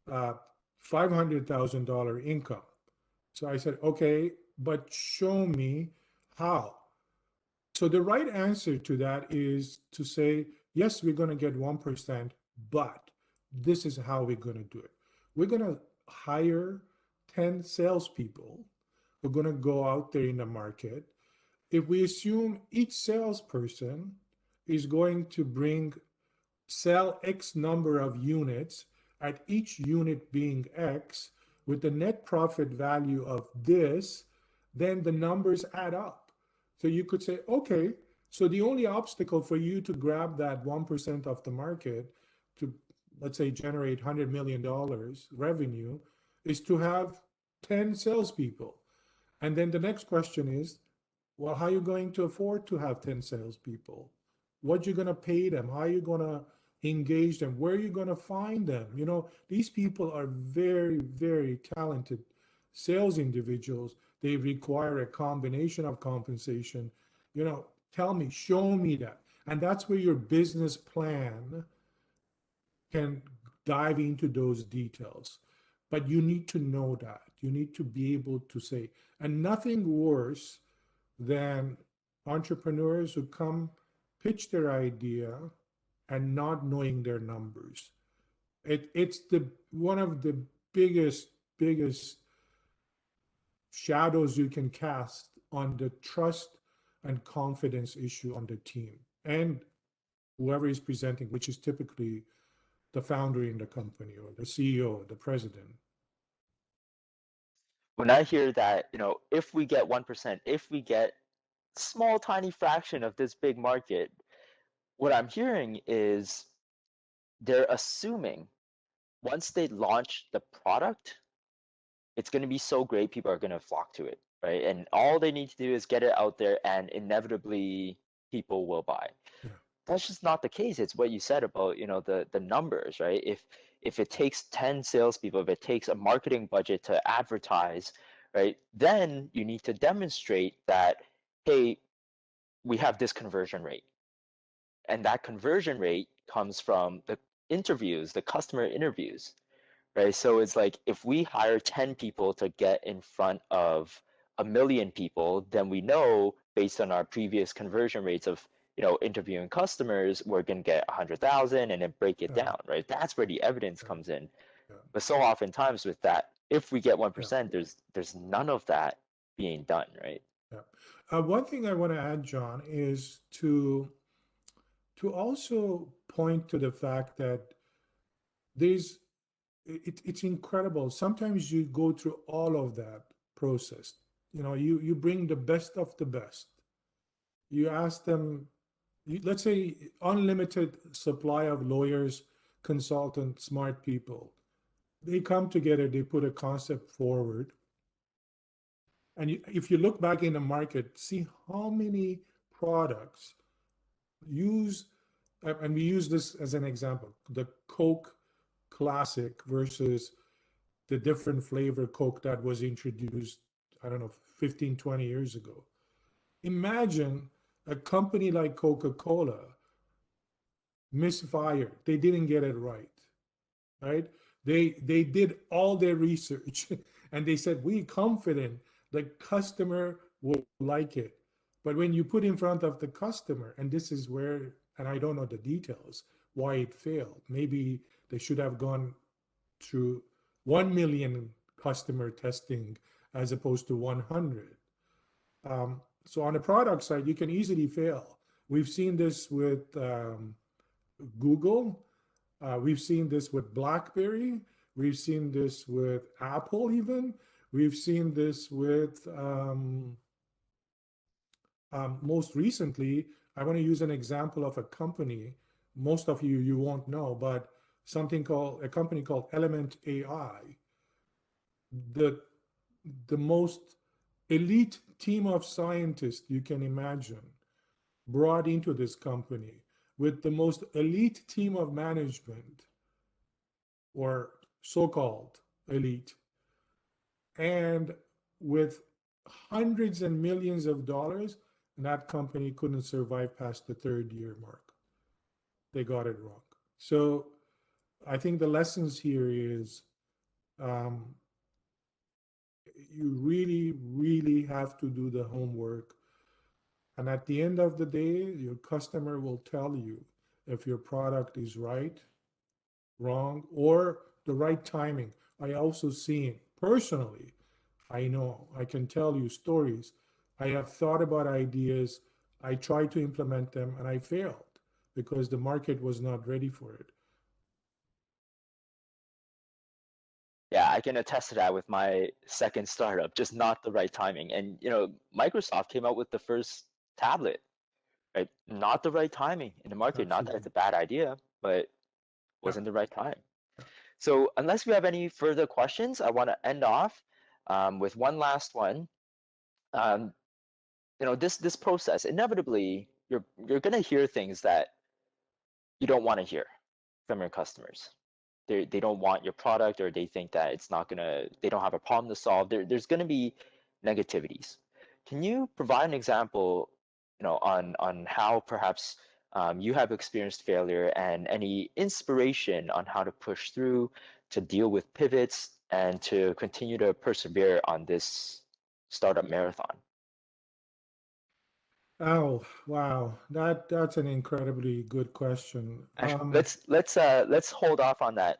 $500,000 income. So I said, okay, but show me how. So the right answer to that is to say, yes, we're going to get 1%, but this is how we're going to do it. We're going to hire 10 salespeople. We're going to go out there in the market. If we assume each salesperson is going to sell X number of units, at each unit being X, with the net profit value of this, then the numbers add up. So you could say, okay, so the only obstacle for you to grab that 1% of the market to, let's say, generate $100 million revenue is to have 10 salespeople. And then the next question is, well, how are you going to afford to have 10 salespeople? What you going to pay them? How are you going to engage them? Where are you going to find them? You know, these people are very, very talented sales individuals. They require a combination of compensation. You know, tell me, show me that. And that's where your business plan can dive into those details. But you need to know that. You need to be able to say, and nothing worse than entrepreneurs who come pitch their idea and not knowing their numbers. It's the one of the biggest shadows you can cast on the trust and confidence issue on the team and whoever is presenting, which is typically the founder in the company or the CEO, the president. When I hear that, if we get 1%, if we get small tiny fraction of this big market, what I'm hearing is they're assuming once they launch the product, it's going to be so great, people are going to flock to it, right? And all they need to do is get it out there, and inevitably people will buy. Yeah. That's just not the case. It's what you said about the numbers, right? If it takes 10 salespeople, if it takes a marketing budget to advertise, right, then you need to demonstrate that, hey, we have this conversion rate. And that conversion rate comes from the interviews, the customer interviews, right? So it's like if we hire 10 people to get in front of 1 million people, then we know based on our previous conversion rates of interviewing customers, we're going to get 100,000 and then break it down, right? That's where the evidence comes in. Yeah. But so oftentimes with that, if we get 1%, Yeah. there's none of that being done, right? Yeah. One thing I want to add, John, is to also point to the fact that it's incredible. Sometimes you go through all of that process. You bring the best of the best. You ask them, let's say unlimited supply of lawyers, consultants, smart people. They come together, they put a concept forward. And if you look back in the market, see how many products use, and we use this as an example, the Coke Classic versus the different flavor Coke that was introduced, I don't know, 15, 20 years ago. Imagine a company like Coca-Cola misfired. They didn't get it right? They did all their research and they said, we're confident the customer will like it. But when you put in front of the customer, and this is where, and I don't know the details, why it failed. Maybe they should have gone through 1 million customer testing as opposed to 100. So on the product side, you can easily fail. We've seen this with Google. We've seen this with BlackBerry. We've seen this with Apple even. We've seen this with, most recently, I want to use an example of a company. Most of you won't know, but a company called Element AI. The most elite team of scientists you can imagine brought into this company with the most elite team of management, or so-called elite. And with hundreds and millions of dollars, and that company couldn't survive past the third year mark. They got it wrong. So I think the lessons here is um, you really, really have to do the homework. And at the end of the day, your customer will tell you if your product is right, wrong, or the right timing. I also seen personally, I know, I can tell you stories. I have thought about ideas, I tried to implement them, and I failed because the market was not ready for it. Yeah, I can attest to that with my second startup, just not the right timing. And Microsoft came out with the first tablet, right? Not the right timing in the market. Not that it's Absolutely. a bad idea, but Yeah. wasn't the right time. So unless we have any further questions, I want to end off with one last one. Um, this process, inevitably, you're gonna hear things that you don't want to hear from your customers. They don't want your product, or they think that they don't have a problem to solve. There's gonna be negativities. Can you provide an example, on how perhaps you have experienced failure, and any inspiration on how to push through, to deal with pivots, and to continue to persevere on this startup marathon? Oh, wow. That's an incredibly good question. Actually, let's hold off on that,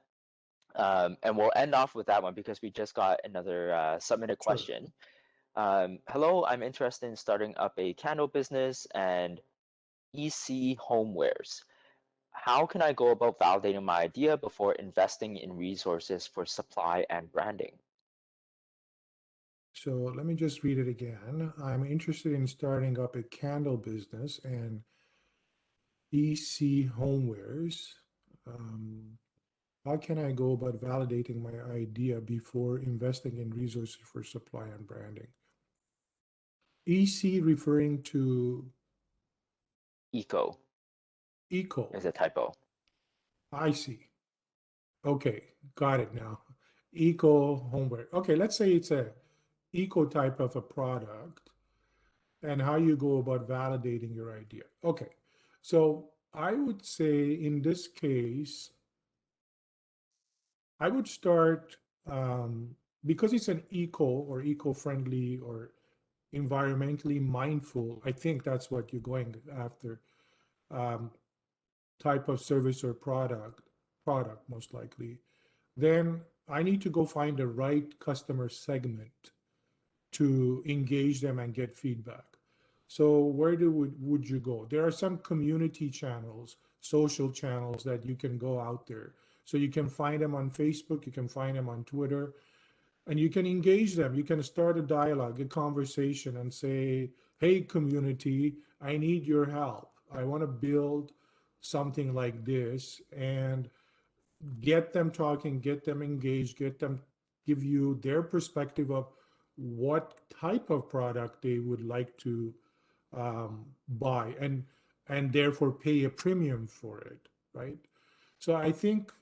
and we'll end off with that one because we just got another submitted Sure. question. Hello, I'm interested in starting up a candle business and EC homewares. How can I go about validating my idea before investing in resources for supply and branding? So let me just read it again. I'm interested in starting up a candle business and EC homewares. Um, how can I go about validating my idea before investing in resources for supply and branding? EC referring to Eco eco. is a typo. I see. Okay, got it now. Eco homeware. Okay, let's say it's a eco type of a product and how you go about validating your idea. Okay, so I would say in this case, I would start because it's an eco or eco-friendly or environmentally mindful. I think that's what you're going after. Um, type of service or product most likely. Then I need to go find the right customer segment to engage them and get feedback. So where would you go? There are some community channels, social channels that you can go out there. So you can find them on Facebook, you can find them on Twitter, and you can engage them. You can start a dialogue, a conversation, and say, hey, community, I need your help. I want to build something like this, and get them talking, get them engaged, get them give you their perspective of what type of product they would like to buy, and therefore pay a premium for it, right? So I think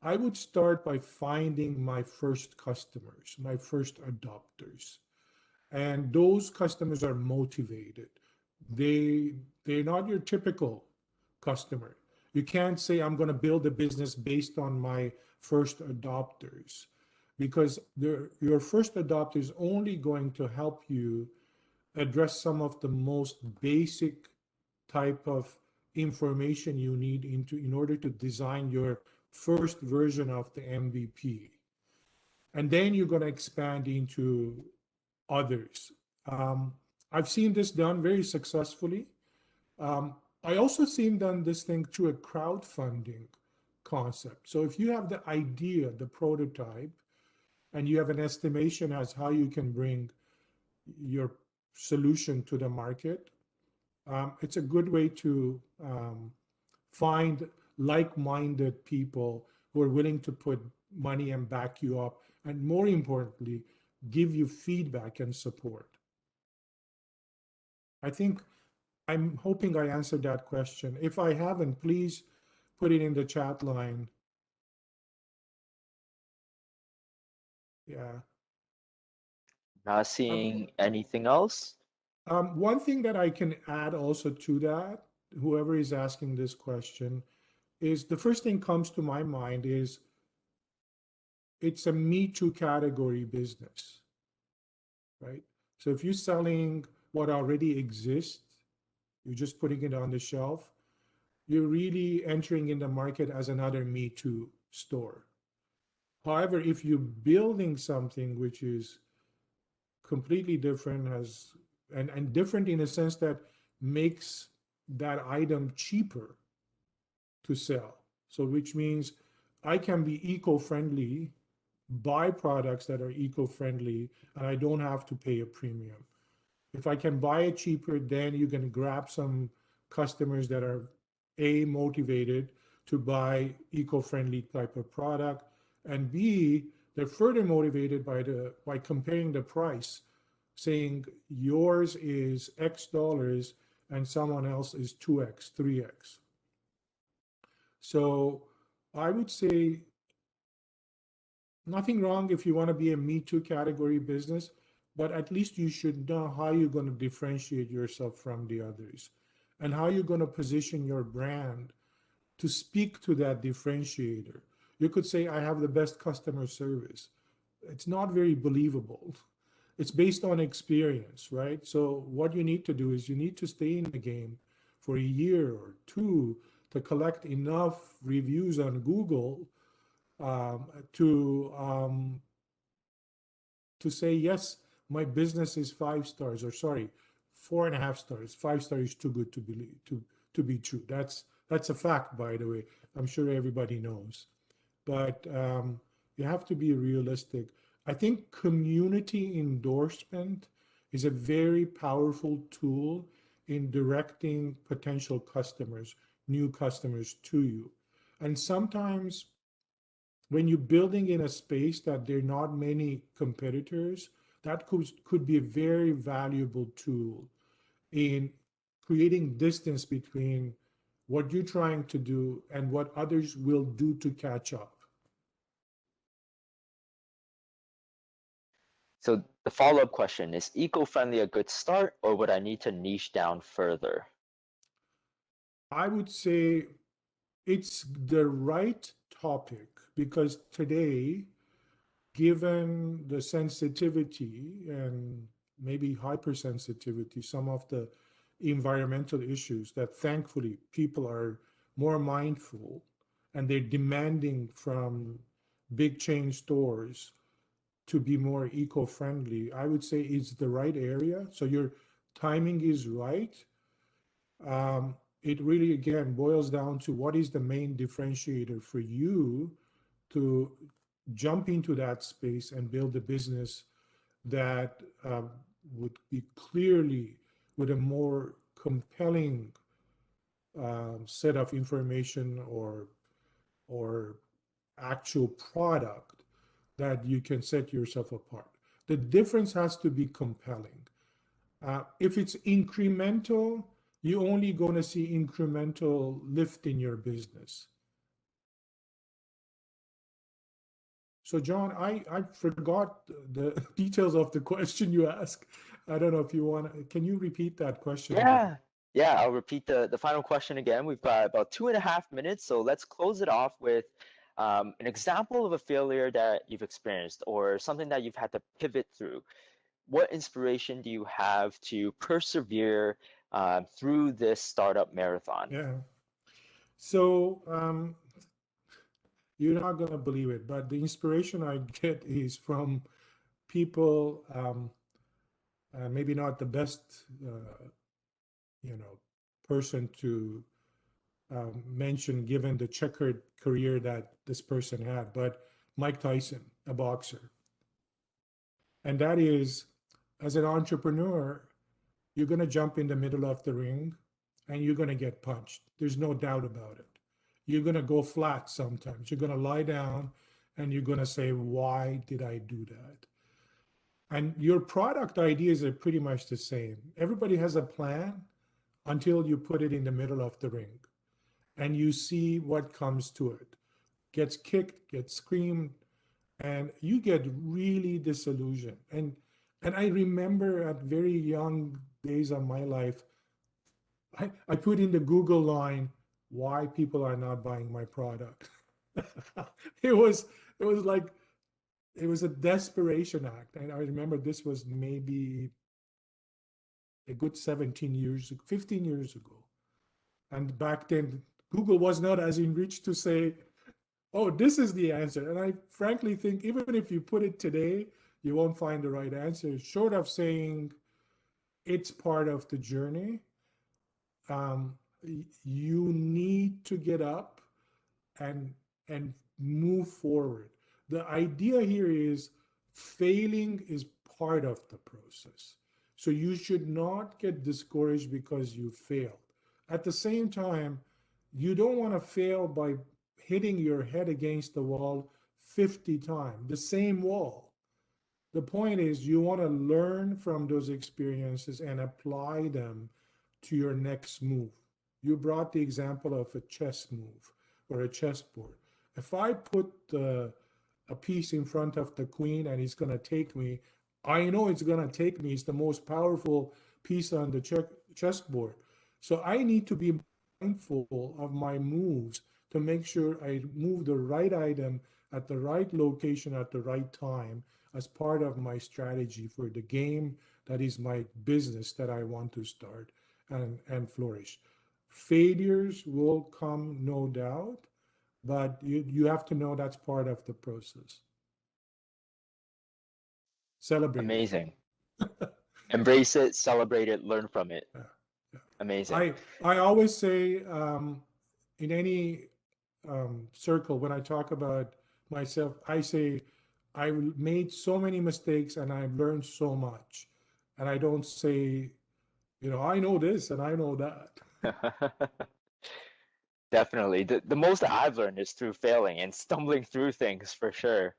I would start by finding my first customers, my first adopters, and those customers are motivated. they they're not your typical customer. You can't say I'm going to build a business based on my first adopters, because your first adopter is only going to help you address some of the most basic type of information you need in order to design your first version of the MVP. And then you're going to expand into others. Um, I've seen this done very successfully. I also seen done this thing through a crowdfunding concept. So if you have the idea, the prototype, and you have an estimation as how you can bring your solution to the market, it's a good way to find like-minded people who are willing to put money and back you up, and more importantly, give you feedback and support. I think I'm hoping I answered that question. If I haven't, please put it in the chat line. Yeah. Not Um, seeing anything else. one thing that I can add also to that, whoever is asking this question, is the first thing comes to my mind is it's a Me Too category business, right? So if you're selling what already exists, you're just putting it on the shelf, you're really entering in the market as another Me Too store. However, if you're building something which is completely different, has and different in a sense that makes that item cheaper to sell. So which means I can be eco-friendly, buy products that are eco-friendly, and I don't have to pay a premium. If I can buy it cheaper, then you can grab some customers that are A, motivated to buy eco-friendly type of product, and B, they're further motivated by comparing the price, saying yours is X dollars and someone else is 2X, 3X. So I would say nothing wrong if you want to be a Me Too category business, but at least you should know how you're going to differentiate yourself from the others and how you're going to position your brand to speak to that differentiator. You could say, I have the best customer service. It's not very believable. It's based on experience, right? So, what you need to do is you need to stay in the game for a year or two to collect enough reviews on Google um, to um, to say yes, my business is 5 stars, or sorry, 4.5 stars. 5 stars is too good to believe to be true. That's a fact, by the way. I'm sure everybody knows, but you have to be realistic. I think community endorsement is a very powerful tool in directing potential customers, new customers to you, and sometimes when you're building in a space that there are not many competitors, that could be a very valuable tool in creating distance between what you're trying to do and what others will do to catch up. So the follow-up question is eco-friendly a good start, or would I need to niche down further? I would say it's the right topic because today, given the sensitivity and maybe hypersensitivity, some of the environmental issues that thankfully people are more mindful and they're demanding from big chain stores to be more eco-friendly, I would say it's the right area. So your timing is right. It really, again, boils down to what is the main differentiator for you to jump into that space and build a business that would be clearly with a more compelling set of information or actual product that you can set yourself apart. The difference has to be compelling. If it's incremental, you're only going to see incremental lift in your business. So, John, I forgot the details of the question you asked. I don't know if you want. Can you repeat that question again? Yeah, I'll repeat the final question again. We've got about 2.5 minutes, so let's close it off with an example of a failure that you've experienced or something that you've had to pivot through. What inspiration do you have to persevere through this startup marathon? Yeah. So you're not going to believe it, but the inspiration I get is from people, maybe not the best, you know, person to mention given the checkered career that this person had, but Mike Tyson, a boxer. And that is, as an entrepreneur, you're going to jump in the middle of the ring and you're going to get punched. There's no doubt about it. You're going to go flat sometimes. You're going to lie down and you're going to say, why did I do that? And your product ideas are pretty much the same. Everybody has a plan until you put it in the middle of the ring and you see what comes to it. Gets kicked, gets screamed, and you get really disillusioned. And I remember at very young days of my life, I put in the Google line why people are not buying my product. it was it was like it was a desperation act. And I remember this was maybe a good 17 years, 15 years ago. And back then, Google was not as enriched to say, oh, this is the answer. And I frankly think even if you put it today, you won't find the right answer. Short of saying it's part of the journey, um, you need to get up and and move forward. The idea here is failing is part of the process. So you should not get discouraged because you failed. At the same time, you don't want to fail by hitting your head against the wall 50 times, the same wall. The point is you want to learn from those experiences and apply them to your next move. You brought the example of a chess move or a chessboard. If I put a piece in front of the queen and he's going to take me, I know it's going to take me. It's the most powerful piece on the chessboard. So I need to be mindful of my moves to make sure I move the right item at the right location at the right time as part of my strategy for the game that is my business that I want to start and flourish. Failures will come, no doubt, but you have to know that's part of the process. Celebrate it. Amazing. Embrace it, celebrate it, learn from it. Yeah, yeah. Amazing. I always say in any circle when I talk about myself, I say I made so many mistakes and I've learned so much. And I don't say, I know this and I know that. Definitely. The most that I've learned is through failing and stumbling through things for sure.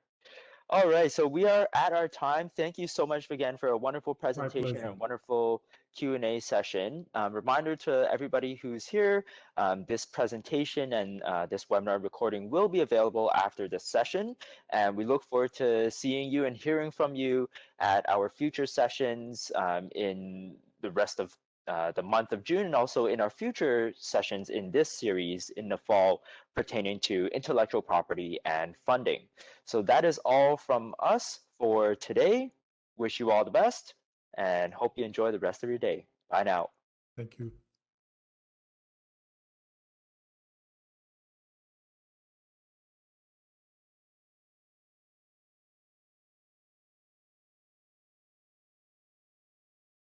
All right, so we are at our time. Thank you so much again for a wonderful My presentation and pleasure. a wonderful Q&A session. Reminder to everybody who's here, this presentation and this webinar recording will be available after this session, and we look forward to seeing you and hearing from you at our future sessions in the rest of the month of June and also in our future sessions in this series in the fall pertaining to intellectual property and funding. So that is all from us for today. Wish you all the best and hope you enjoy the rest of your day. Bye now. Thank you.